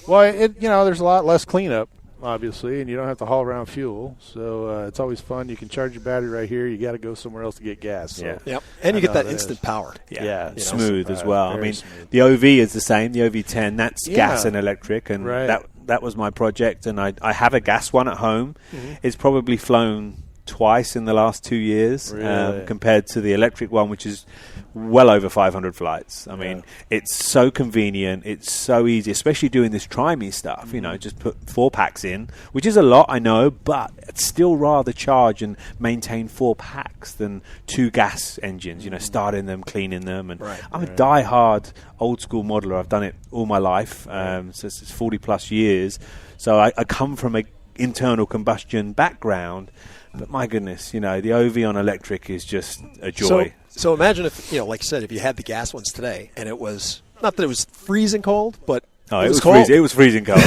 Well, there's a lot less cleanup, obviously, and you don't have to haul around fuel. So it's always fun. You can charge your battery right here. You got to go somewhere else to get gas. So Yep. And you get that instant power. Yeah, smooth as well. I mean, the OV is the same. The OV10, that's gas and electric, and that was my project. And I have a gas one at home. It's probably flown twice in the last 2 years, compared to the electric one, which is well over 500 flights. I mean, it's so convenient, it's so easy, especially doing this try-me stuff. Just put 4 packs in, which is a lot, I know, but it's still rather charge and maintain 4 packs than 2 gas engines, starting them, cleaning them. And I'm a die-hard old-school modeler. I've done it all my life, so it's 40 plus years. So I come from an internal combustion background. But my goodness, the OV on electric is just a joy. So imagine if, like you said, if you had the gas ones today, and it was, not that it was freezing cold, but it was cold. It was freezing cold.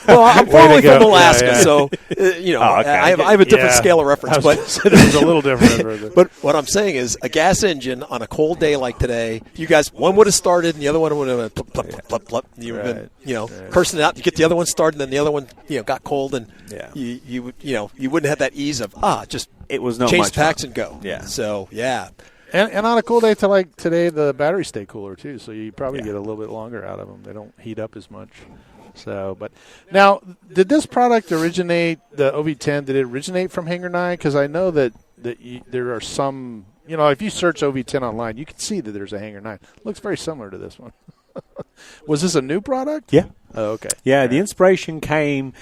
Well, I'm formerly from Alaska, so I have a different scale of reference. But it was a little different. But what I'm saying is, a gas engine on a cold day like today, you guys, one would have started, and the other one would have plup, plup, plup, plup, plup. You would have been, cursing it out. You get the other one started, and then the other one, got cold, and you wouldn't have that ease of just it was not change much packs fun. And go. Yeah. So And on a cool day like today, the batteries stay cooler too, so you probably get a little bit longer out of them. They don't heat up as much. So, but now, did this product originate, the OV10? Did it originate from Hangar 9? Because I know that there are some if you search OV10 online, you can see that there's a Hanger 9. Looks very similar to this one. Was this a new product? Yeah. Oh, okay. Yeah, the inspiration came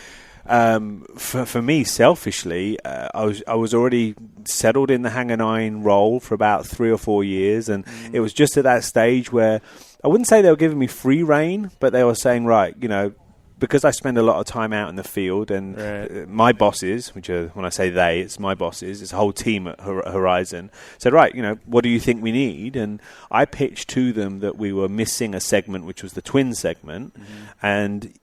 for me selfishly. I was already settled in the Hanger 9 role for about 3 or 4 years, and it was just at that stage where I wouldn't say they were giving me free rein, but they were saying, right, because I spend a lot of time out in the field, and my bosses, which are, when I say they, it's my bosses, it's a whole team at Horizon, said, right, what do you think we need? And I pitched to them that we were missing a segment, which was the twin segment, and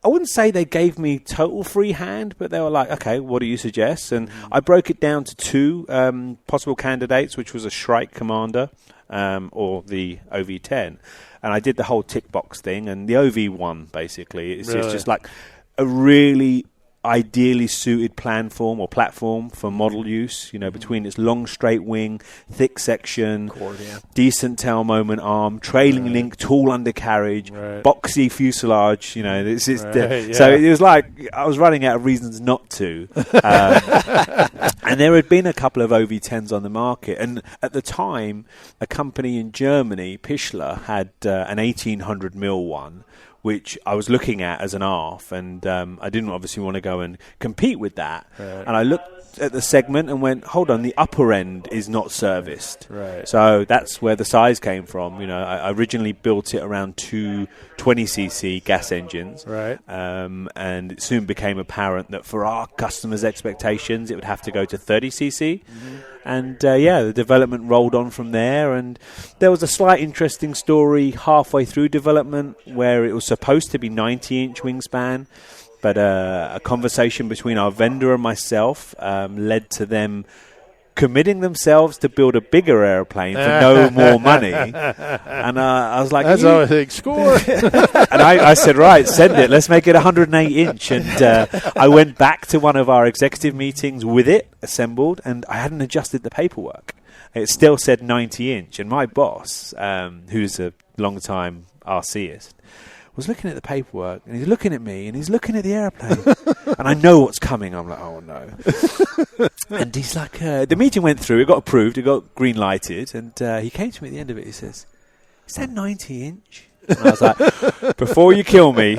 I wouldn't say they gave me total free hand, but they were like, okay, what do you suggest? And I broke it down to 2 possible candidates, which was a Shrike Commander or the OV10. And I did the whole tick box thing, and the OV won, basically. It's just like a really ideally suited platform for model use, between its long straight wing, thick section, decent tail moment arm, trailing link, tall undercarriage, boxy fuselage, so it was like I was running out of reasons not to. And there had been a couple of OV10s on the market, and at the time a company in Germany, Pischler, had an 1800mm one, which I was looking at as an ARF, and I didn't obviously want to go and compete with that. And I looked at the segment and went, hold on, the upper end is not serviced. So that's where the size came from. I originally built it around 2 20cc gas engines, and it soon became apparent that for our customers' expectations, it would have to go to 30cc. And the development rolled on from there, and there was a slight interesting story halfway through development where it was supposed to be 90-inch wingspan, but a conversation between our vendor and myself led to them committing themselves to build a bigger airplane for no more money. And I was like, that's how I think, score. And I said, right, send it. Let's make it 108-inch. And I went back to one of our executive meetings with it assembled, and I hadn't adjusted the paperwork. It still said 90-inch. And my boss, who's a long-time RCist, was looking at the paperwork, and he's looking at me, and he's looking at the airplane, and I know what's coming. I'm like, oh no. And he's like, the meeting went through, it got approved, it got green lighted, and he came to me at the end of it. He says, is that 90-inch? And I was like, before you kill me,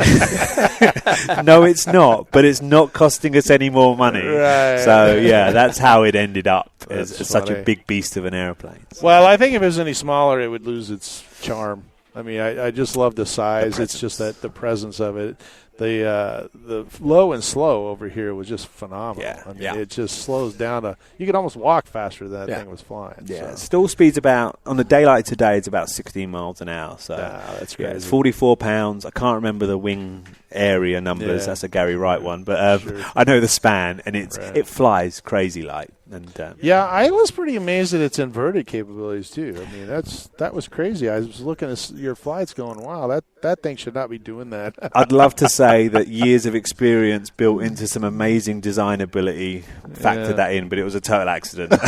no, it's not, but it's not costing us any more money. So that's how it ended up as such a big beast of an airplane. Well, I think if it was any smaller, it would lose its charm. I mean, I just love the size. It's just that the presence of it. The low and slow over here was just phenomenal. I mean, it just slows down. You could almost walk faster than that thing was flying. Yeah, stall speed's about, on the daylight today, it's about 16 miles an hour. So that's crazy. It's 44 pounds. I can't remember the wing area numbers. That's a Gary Wright one. But I know the span, and it flies crazy light. And I was pretty amazed at its inverted capabilities too. I mean, that was crazy. I was looking at your flights, going, "Wow, that thing should not be doing that." I'd love to say that years of experience built into some amazing design ability factored that in, but it was a total accident.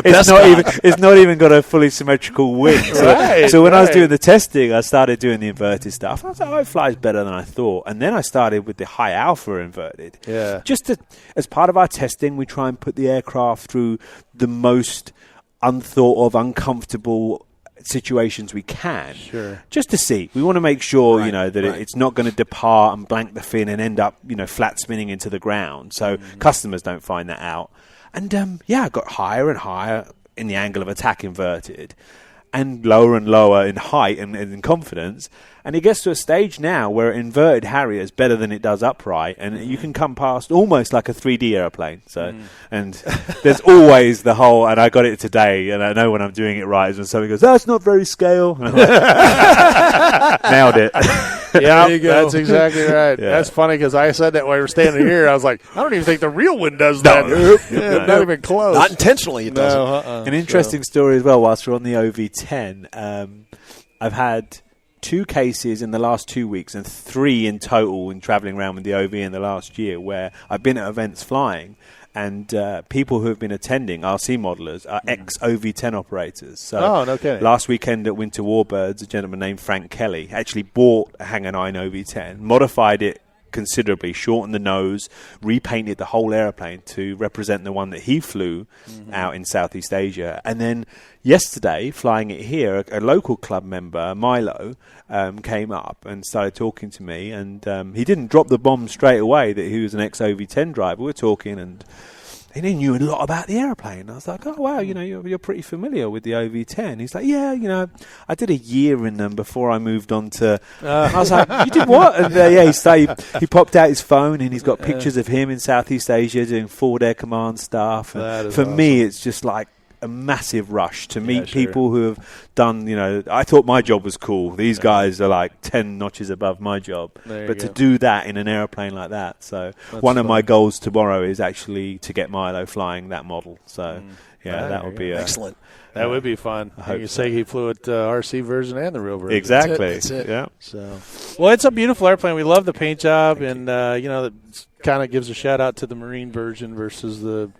It's not even got a fully symmetrical wing. So when I was doing the testing, I started doing the inverted stuff. I was like, it flies better than I thought. And then I started with the high alpha inverted. Just as part of our testing, we try and put the aircraft through the most unthought of, uncomfortable situations we can, just to see. We want to make sure, that it's not going to depart and blank the fin and end up, flat spinning into the ground. So customers don't find that out. And I got higher and higher in the angle of attack inverted, and lower in height and in confidence. And it gets to a stage now where inverted Harrier is better than it does upright, and you can come past almost like a 3D airplane. So, and there's always the whole, and I got it today, and I know when I'm doing it right is when somebody goes, "That's not very scale." And I'm like, nailed it. Yeah, that's exactly right. That's funny because I said that while we were standing here. I was like, I don't even think the real one does that. Not even close. Not intentionally, it doesn't. An interesting story as well, whilst we're on the OV10, I've had 2 cases in the last 2 weeks and 3 in total in travelling around with the OV in the last year where I've been at events flying, and people who have been attending, RC modelers, are ex-OV10 operators. So no kidding. Last weekend at Winter Warbirds, a gentleman named Frank Kelly actually bought a Hanger 9 OV10, modified it considerably, shortened the nose, repainted the whole airplane to represent the one that he flew out in Southeast Asia. And then yesterday, flying it here, a local club member, Milo, came up and started talking to me. And he didn't drop the bomb straight away that he was an ex-OV10 driver. We're talking, and he knew a lot about the airplane. I was like, oh, wow, you're pretty familiar with the OV10. He's like, yeah, I did a year in them before I moved on to... I was like, you did what? And he popped out his phone, and he's got pictures of him in Southeast Asia doing forward air command stuff. And for me, it's just like a massive rush to meet people who have done, I thought my job was cool. These guys are like 10 notches above my job. But to do that in an airplane like that. So one of my goals tomorrow is actually to get Milo flying that model. So, that would be excellent. That would be fun. You say he flew at RC version and the real version. Exactly. That's it. Yeah. So, well, it's a beautiful airplane. We love the paint job, and it kind of gives a shout out to the Marine version versus the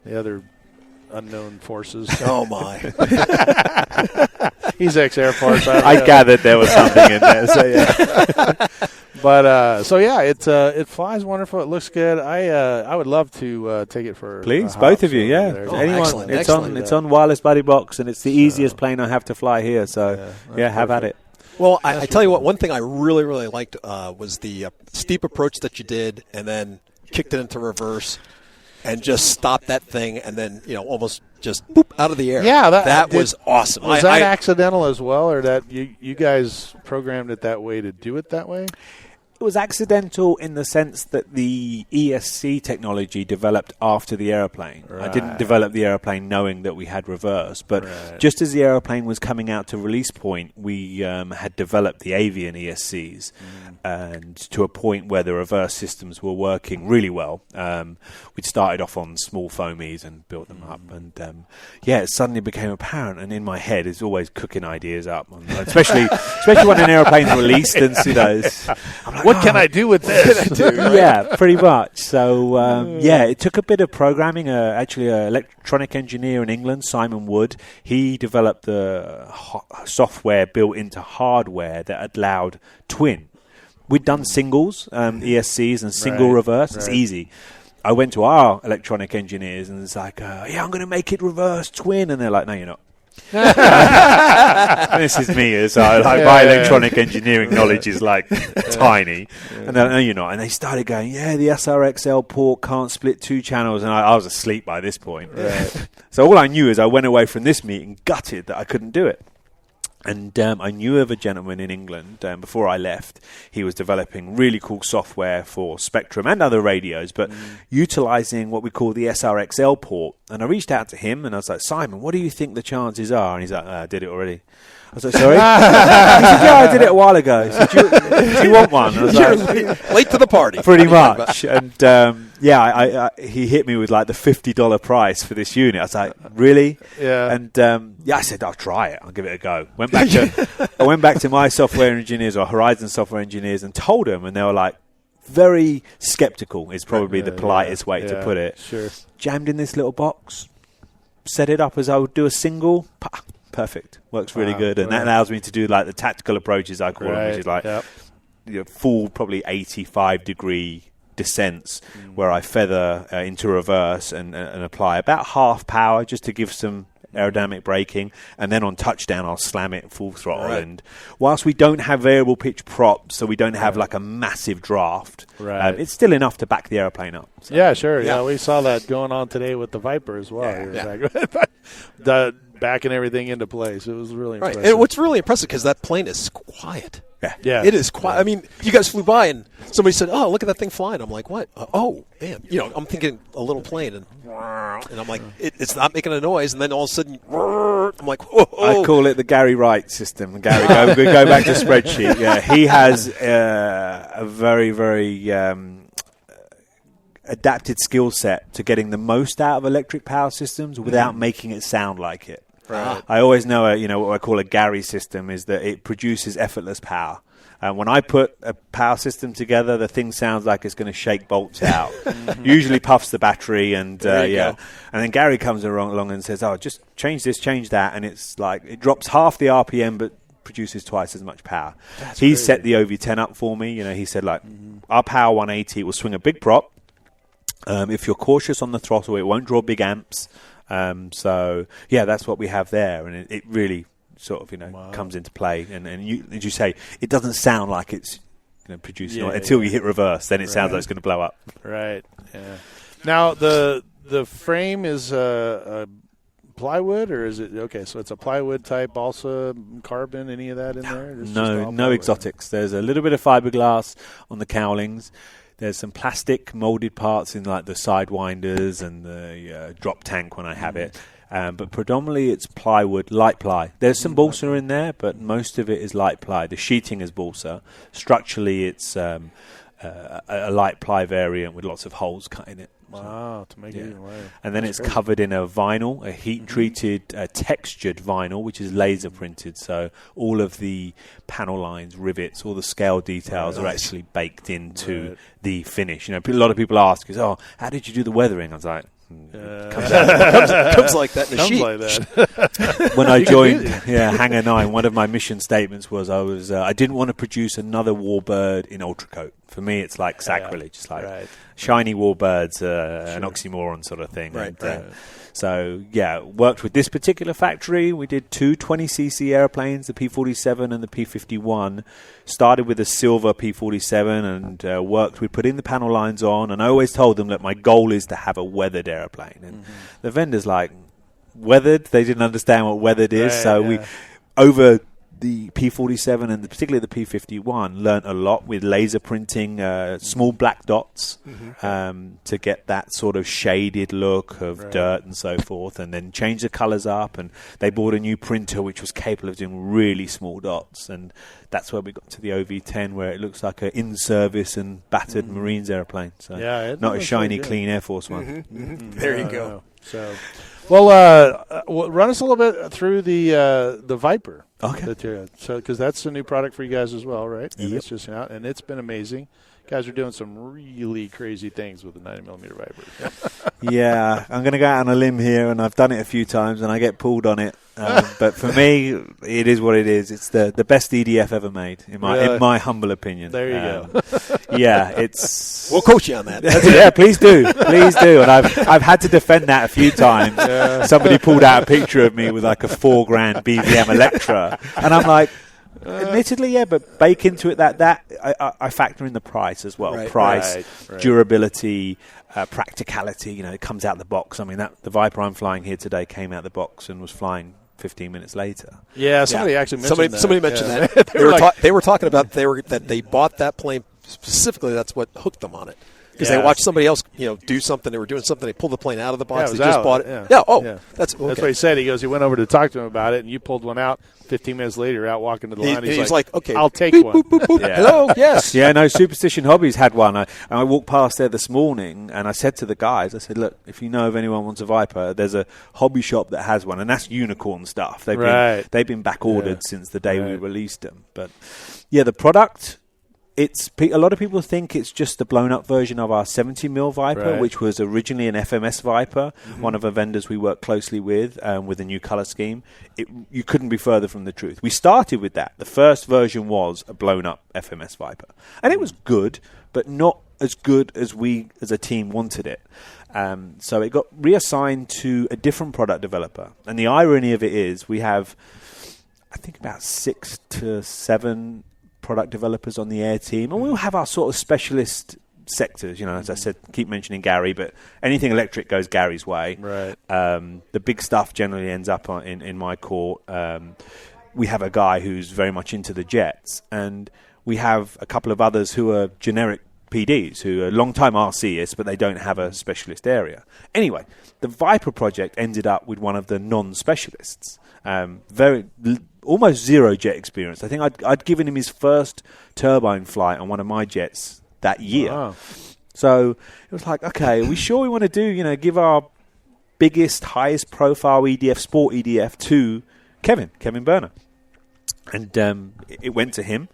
other unknown forces. Oh my! He's ex-Air Force. I gathered there was something in there. So yeah. But it flies wonderful. It looks good. I would love to take it for please, both of you. Yeah, anyone. Excellent. It's on wireless buddy box, and it's the easiest plane I have to fly here. So have at it. Well, I tell you what. One thing I really really liked was the steep approach that you did, and then kicked it into reverse. And just stopped that thing, and then almost just boop out of the air. Yeah, that was awesome. Was that accidental as well, or that you guys programmed it that way to do it that way? It was accidental in the sense that the ESC technology developed after the airplane. Right. I didn't develop the airplane knowing that we had reverse, but just as the airplane was coming out to release point, we had developed the avian ESCs, and to a point where the reverse systems were working really well. We'd started off on small foamies and built them up, and it suddenly became apparent. And in my head, it's always cooking ideas up, especially when an airplane's released, and I'm like, what can I do with this? Yeah, pretty much. So, it took a bit of programming. Actually, an electronic engineer in England, Simon Wood, he developed the software built into hardware that allowed twin. We'd done singles, ESCs, and single reverse. It's easy. I went to our electronic engineers, and it's like, I'm going to make it reverse twin. And they're like, no, you're not. This is me, so my electronic engineering knowledge is like tiny, and then no, you're not. And they started going, the SRXL port can't split two channels, and I was asleep by this point. So all I knew is I went away from this meeting gutted that I couldn't do it. And I knew of a gentleman in England before I left. He was developing really cool software for Spectrum and other radios, but utilizing what we call the SRXL port. And I reached out to him, and I was like, Simon, what do you think the chances are? And he's like, I did it already. I was like, sorry? He said, I did it a while ago. He said, do you want one? I was like, late to the party. Pretty much. And he hit me with like the $50 price for this unit. I was like, really? Yeah. And I said, I'll try it. I'll give it a go. I went back to my software engineers or Horizon software engineers and told them, and they were like, very skeptical is probably the politest way to put it. Sure. Jammed in this little box, set it up as I would do a single. Perfect. Works really good. And that allows me to do like the tactical approaches, I call them, which is like full, probably 85-degree descents where I feather into reverse and apply about half power just to give some aerodynamic braking, and then on touchdown I'll slam it full throttle. And whilst we don't have variable pitch props, so we don't have like a massive draft, it's still enough to back the airplane up. So. Yeah, sure. Yeah, we saw that going on today with the Viper as well. The backing everything into place. It was really impressive. And what's really impressive, because that plane is quiet. Yeah. It is quiet. I mean, you guys flew by and somebody said, "Oh, look at that thing flying." I'm like, "What? Oh, man!" I'm thinking a little plane, and I'm like, "It's not making a noise." And then all of a sudden, I'm like, "Whoa!" I call it the Gary Wright system. Gary, go back to spreadsheet. Yeah, he has a very, very adapted skill set to getting the most out of electric power systems without making it sound like it. Right. I always know, what I call a Gary system is that it produces effortless power. When I put a power system together, the thing sounds like it's going to shake bolts out. Usually puffs the battery, and and then Gary comes along and says, "Oh, just change this, change that," and it's like it drops half the RPM, but produces twice as much power. He set the OV10 up for me. He said, our Power 180 will swing a big prop. If you're cautious on the throttle, it won't draw big amps. So, that's what we have there. And it really sort of, comes into play. And you, as you say, it doesn't sound like it's producing until you hit reverse. Then it sounds like it's going to blow up. Right, yeah. Now, the frame is plywood, or is it okay? So it's a plywood type, balsa, carbon, any of that in there? No exotics. There's a little bit of fiberglass on the cowlings. There's some plastic molded parts in like the sidewinders and the drop tank when I have it. But predominantly it's plywood, light ply. There's some balsa in there, but most of it is light ply. The sheeting is balsa. Structurally, it's a light ply variant with lots of holes cut in it. Wow, to make it even lighter. And then it's covered in a vinyl, a heat-treated, textured vinyl, which is laser printed. So all of the panel lines, rivets, all the scale details are actually baked into the finish. A lot of people ask, how did you do the weathering? I was like, comes like that in a sheet. Like that. When I joined Hangar 9, one of my mission statements was I didn't want to produce another warbird in Ultracoat. For me, it's like sacrilege. It's like shiny warbirds, an oxymoron sort of thing. So, worked with this particular factory. We did two 20cc airplanes, the P-47 and the P-51. Started with a silver P-47 and worked with putting the panel lines on. And I always told them that my goal is to have a weathered airplane. And the vendors weathered. They didn't understand what weathered is. We, over the P-47 and particularly the P-51, learnt a lot with laser printing small black dots to get that sort of shaded look of dirt and so forth, and then change the colours up. And they bought a new printer which was capable of doing really small dots, and that's where we got to the OV10, where it looks like an in-service and battered Marines airplane. So not a shiny, clean Air Force one. There you go. So, well, run us a little bit through the Viper. Okay. So, because that's a new product for you guys as well, right? And Yep. it's just out, and it's been amazing. You guys are doing some really crazy things with the 90mm Viper. Yeah, I'm going to go out on a limb here, and I've done it a few times, and I get pulled on it. But for me, it is what it is. It's the best EDF ever made, in my humble opinion. There you go. It's. We'll coach you on that. Yeah, please do, And I've had to defend that a few times. Somebody pulled out a picture of me with like a $4,000 BVM Electra, and I'm like. Admittedly, but bake into it that I factor in the price as well. Price, durability, practicality. It comes out the box. I mean, the Viper I'm flying here today came out the box and was flying 15 minutes later. Yeah, somebody actually mentioned that. Somebody mentioned that. They were talking about that they bought that plane specifically. That's what hooked them on it. Because they watched somebody else, do something. They were doing something. They pulled the plane out of the box. They just bought it. That's what he said. He goes, he went over to talk to him about it, and you pulled one out. 15 minutes later, you're out walking to the line. He's like, okay, I'll take boop, one. Boop, boop, boop. Yeah. Hello, yes. Yeah, no, Superstition Hobbies had one. I walked past there this morning, and I said to the guys, I said, look, if you know of anyone wants a Viper, there's a hobby shop that has one, and that's unicorn stuff. They've been back ordered since the day we released them. But the product. A lot of people think it's just the blown-up version of our 70mm Viper, which was originally an FMS Viper, one of the vendors we work closely with a new colour scheme. You couldn't be further from the truth. We started with that. The first version was a blown-up FMS Viper. And it was good, but not as good as we as a team wanted it. So it got reassigned to a different product developer. And the irony of it is we have, I think, about 6 to 7 product developers on the air team, and we'll have our sort of specialist sectors. As I said, keep mentioning Gary, but anything electric goes Gary's way. Right. The big stuff generally ends up in my court. We have a guy who's very much into the jets, and we have a couple of others who are generic PDs, who are long-time RCists, but they don't have a specialist area. Anyway, the Viper project ended up with one of the non-specialists. Almost zero jet experience. I think I'd given him his first turbine flight on one of my jets that year. Wow. So it was like, okay, are we sure we want to do, give our biggest, highest profile EDF, sport EDF to Kevin Berner? And it went to him.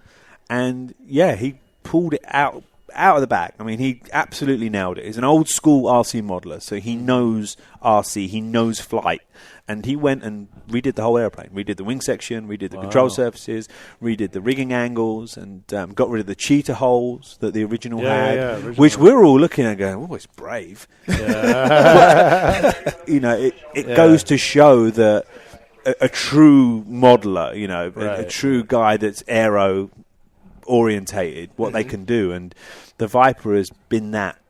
And he pulled it out out of the back. I mean, he absolutely nailed it. He's an old school RC modeler, so he knows RC, he knows flight. And he went and redid the whole airplane. Redid the wing section, redid the control surfaces, redid the rigging angles, and got rid of the cheater holes that the original had, which we're all looking at going, oh, it's brave. Yeah. You know, it goes to show that a true modeler, you know, a true guy that's aero orientated, what they can do. And the Viper has been that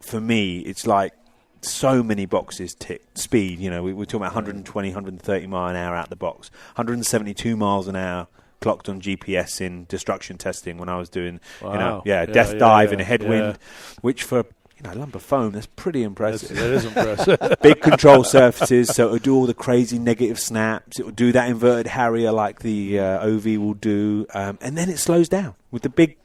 for me. It's like so many boxes ticked. Speed, you know, we're talking about 120, 130 mile an hour out the box, 172 miles an hour clocked on GPS in destruction testing when I was doing, death dive in a headwind, which for lump of foam, that's pretty impressive. That is impressive. Big control surfaces, so it'll do all the crazy negative snaps. It will do that inverted Harrier like the OV will do, and then it slows down with the big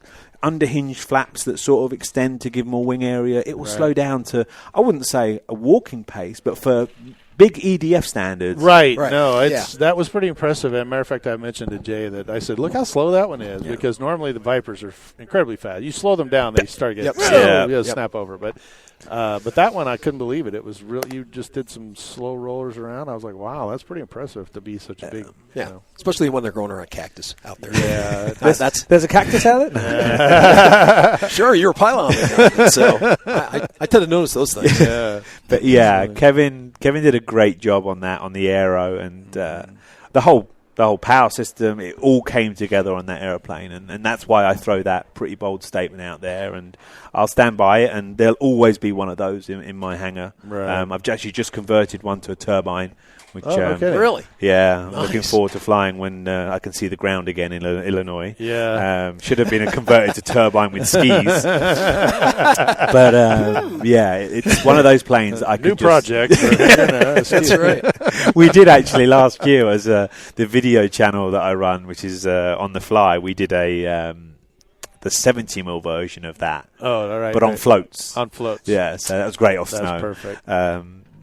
underhinged flaps that sort of extend to give more wing area. It will slow down to, I wouldn't say a walking pace, but for big EDF standards. Right. No, that was pretty impressive. As a matter of fact, I mentioned to Jay that I said, look how slow that one is, because normally the Vipers are incredibly fast. You slow them down, they start getting snap over. But that one, I couldn't believe it. It was really, you just did some slow rollers around. I was like, wow, that's pretty impressive to be such a big. Yeah, you know. Especially when they're growing around cactus out there. Yeah, there's a cactus out there. Sure, you're a pilot on it, so I tend to notice those things. Yeah, but Kevin did a great job on that, on the aero, and the whole power system. It all came together on that aeroplane, and that's why I throw that pretty bold statement out there, and I'll stand by it. And there'll always be one of those in my hangar. Right. I've actually just converted one to a turbine. Which, really? Yeah, I'm looking forward to flying when I can see the ground again in Illinois. Yeah. Should have been converted to turbine with skis. But, it's one of those planes that I could New project. That's right. We did actually last year as the video channel that I run, which is On the Fly, we did the 70mm version of that. Oh, all right. But on floats. On floats. Yeah, so that was great off snow. That's perfect.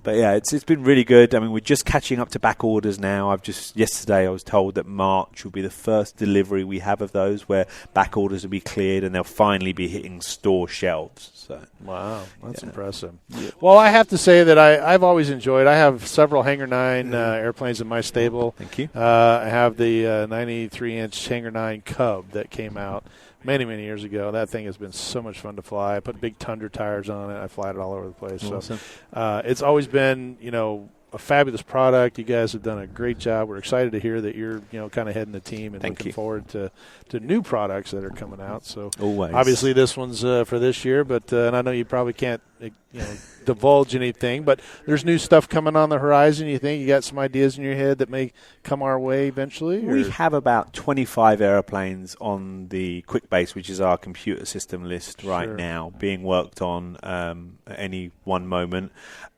But yeah, it's been really good. I mean, we're just catching up to back orders now. Yesterday I was told that March will be the first delivery we have of those, where back orders will be cleared and they'll finally be hitting store shelves. So wow, that's impressive. Yeah. Well, I have to say that I've always enjoyed. I have several Hangar 9 airplanes in my stable. Thank you. I have the 93-inch Hangar 9 Cub that came out many, many years ago. That thing has been so much fun to fly. I put big Tundra tires on it. I fly it all over the place. Awesome. So it's always been, a fabulous product. You guys have done a great job. We're excited to hear that you're, kind of heading the team and looking forward to new products that are coming out. So always. Obviously this one's for this year, but and I know you probably can't divulge anything, but there's new stuff coming on the horizon. You think you got some ideas in your head that may come our way eventually? We have about 25 airplanes on the QuickBase, which is our computer system list right now, being worked on at any one moment.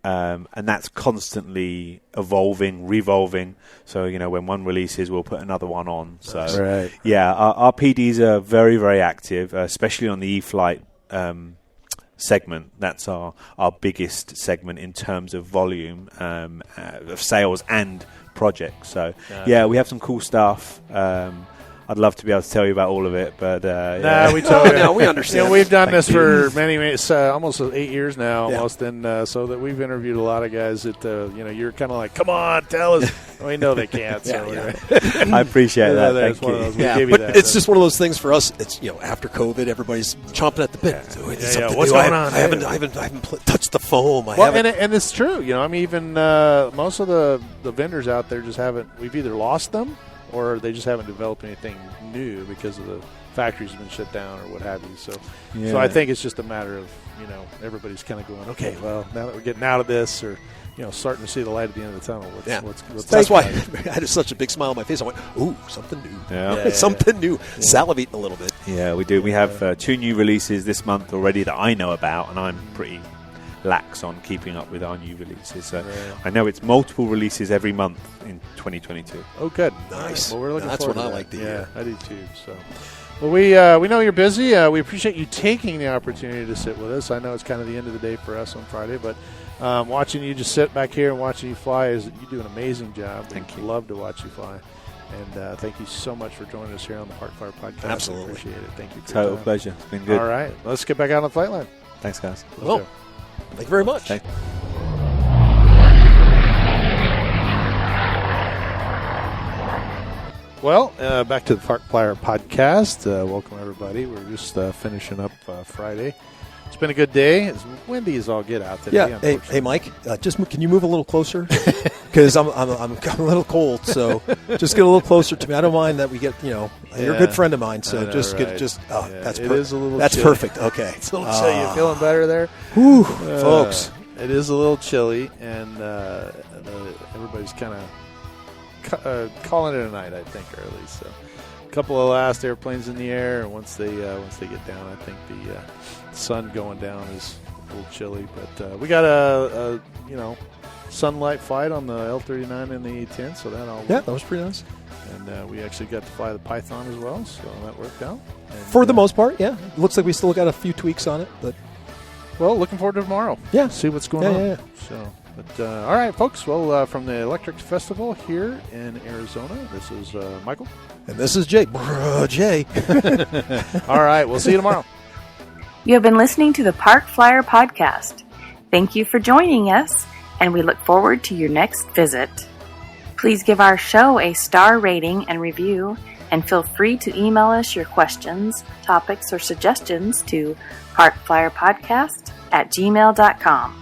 And that's constantly evolving, revolving. So, when one releases, we'll put another one on. So, our PDs are very, very active, especially on the E-Flight segment. That's our biggest segment in terms of volume of sales and projects. So, we have some cool stuff. I'd love to be able to tell you about all of it, but we totally we understand. We've done this for many, almost 8 years now, almost, and so that we've interviewed a lot of guys that you're kind of like, come on, tell us. We know they can't. I appreciate that. Thank you. But it's just one of those things for us. It's after COVID, everybody's chomping at the bit. What's going on? I haven't touched the foam. And it's true. Even most of the vendors out there just haven't. We've either lost them, or they just haven't developed anything new because of the factories have been shut down or what have you. So I think it's just a matter of, everybody's kind of going, okay, well, now that we're getting out of this, or, starting to see the light at the end of the tunnel. What's that's why I had such a big smile on my face. I went, ooh, something new. Something new. Salivating a little bit. Yeah, we do. We have 2 new releases this month already that I know about, and I'm pretty lax on keeping up with our new releases. I know it's multiple releases every month in 2022. Oh, good. Nice. Well, we're looking that's forward what to I that. like to hear. Yeah, I do too. So, well, we know you're busy. We appreciate you taking the opportunity to sit with us. I know it's kind of the end of the day for us on Friday, but Watching you just sit back here and watching you fly you do an amazing job. Thank you. Love to watch you fly. And thank you so much for joining us here on the Park Flyer Podcast. Absolutely. I appreciate it. Thank you. Total pleasure. It's been good. All right. Let's get back out on the flight line. Thanks, guys. Well, thank you very much. Thank Well, back to the Park Flyer Podcast. Welcome, everybody. We're just finishing up Friday. It's been a good day. It's windy as all get out today. Yeah. Hey, Mike. Can you move a little closer? Because I'm a little cold. So just get a little closer to me. I don't mind that we get. You're a good friend of mine. So that's That's chilly. Perfect. Okay. It's a little chilly. You feeling better there, whew, folks? It is a little chilly, and everybody's kind of calling it a night, I think, early. So a couple of last airplanes in the air, and once they get down, I think the sun going down is a little chilly. But we got a sunlight flight on the L39 and the A10, so that all worked. Yeah, that was pretty nice. And we actually got to fly the Python as well, so that worked out. And, for the most part, yeah. Looks like we still got a few tweaks on it, but well, looking forward to tomorrow. Yeah, see what's going on. Yeah. So. But, all right, folks. Well, from the Electric Festival here in Arizona, this is Michael. And this is Jay. Jay. All right, we'll see you tomorrow. You have been listening to the Park Flyer Podcast. Thank you for joining us, and we look forward to your next visit. Please give our show a star rating and review, and feel free to email us your questions, topics, or suggestions to parkflyerpodcast@gmail.com.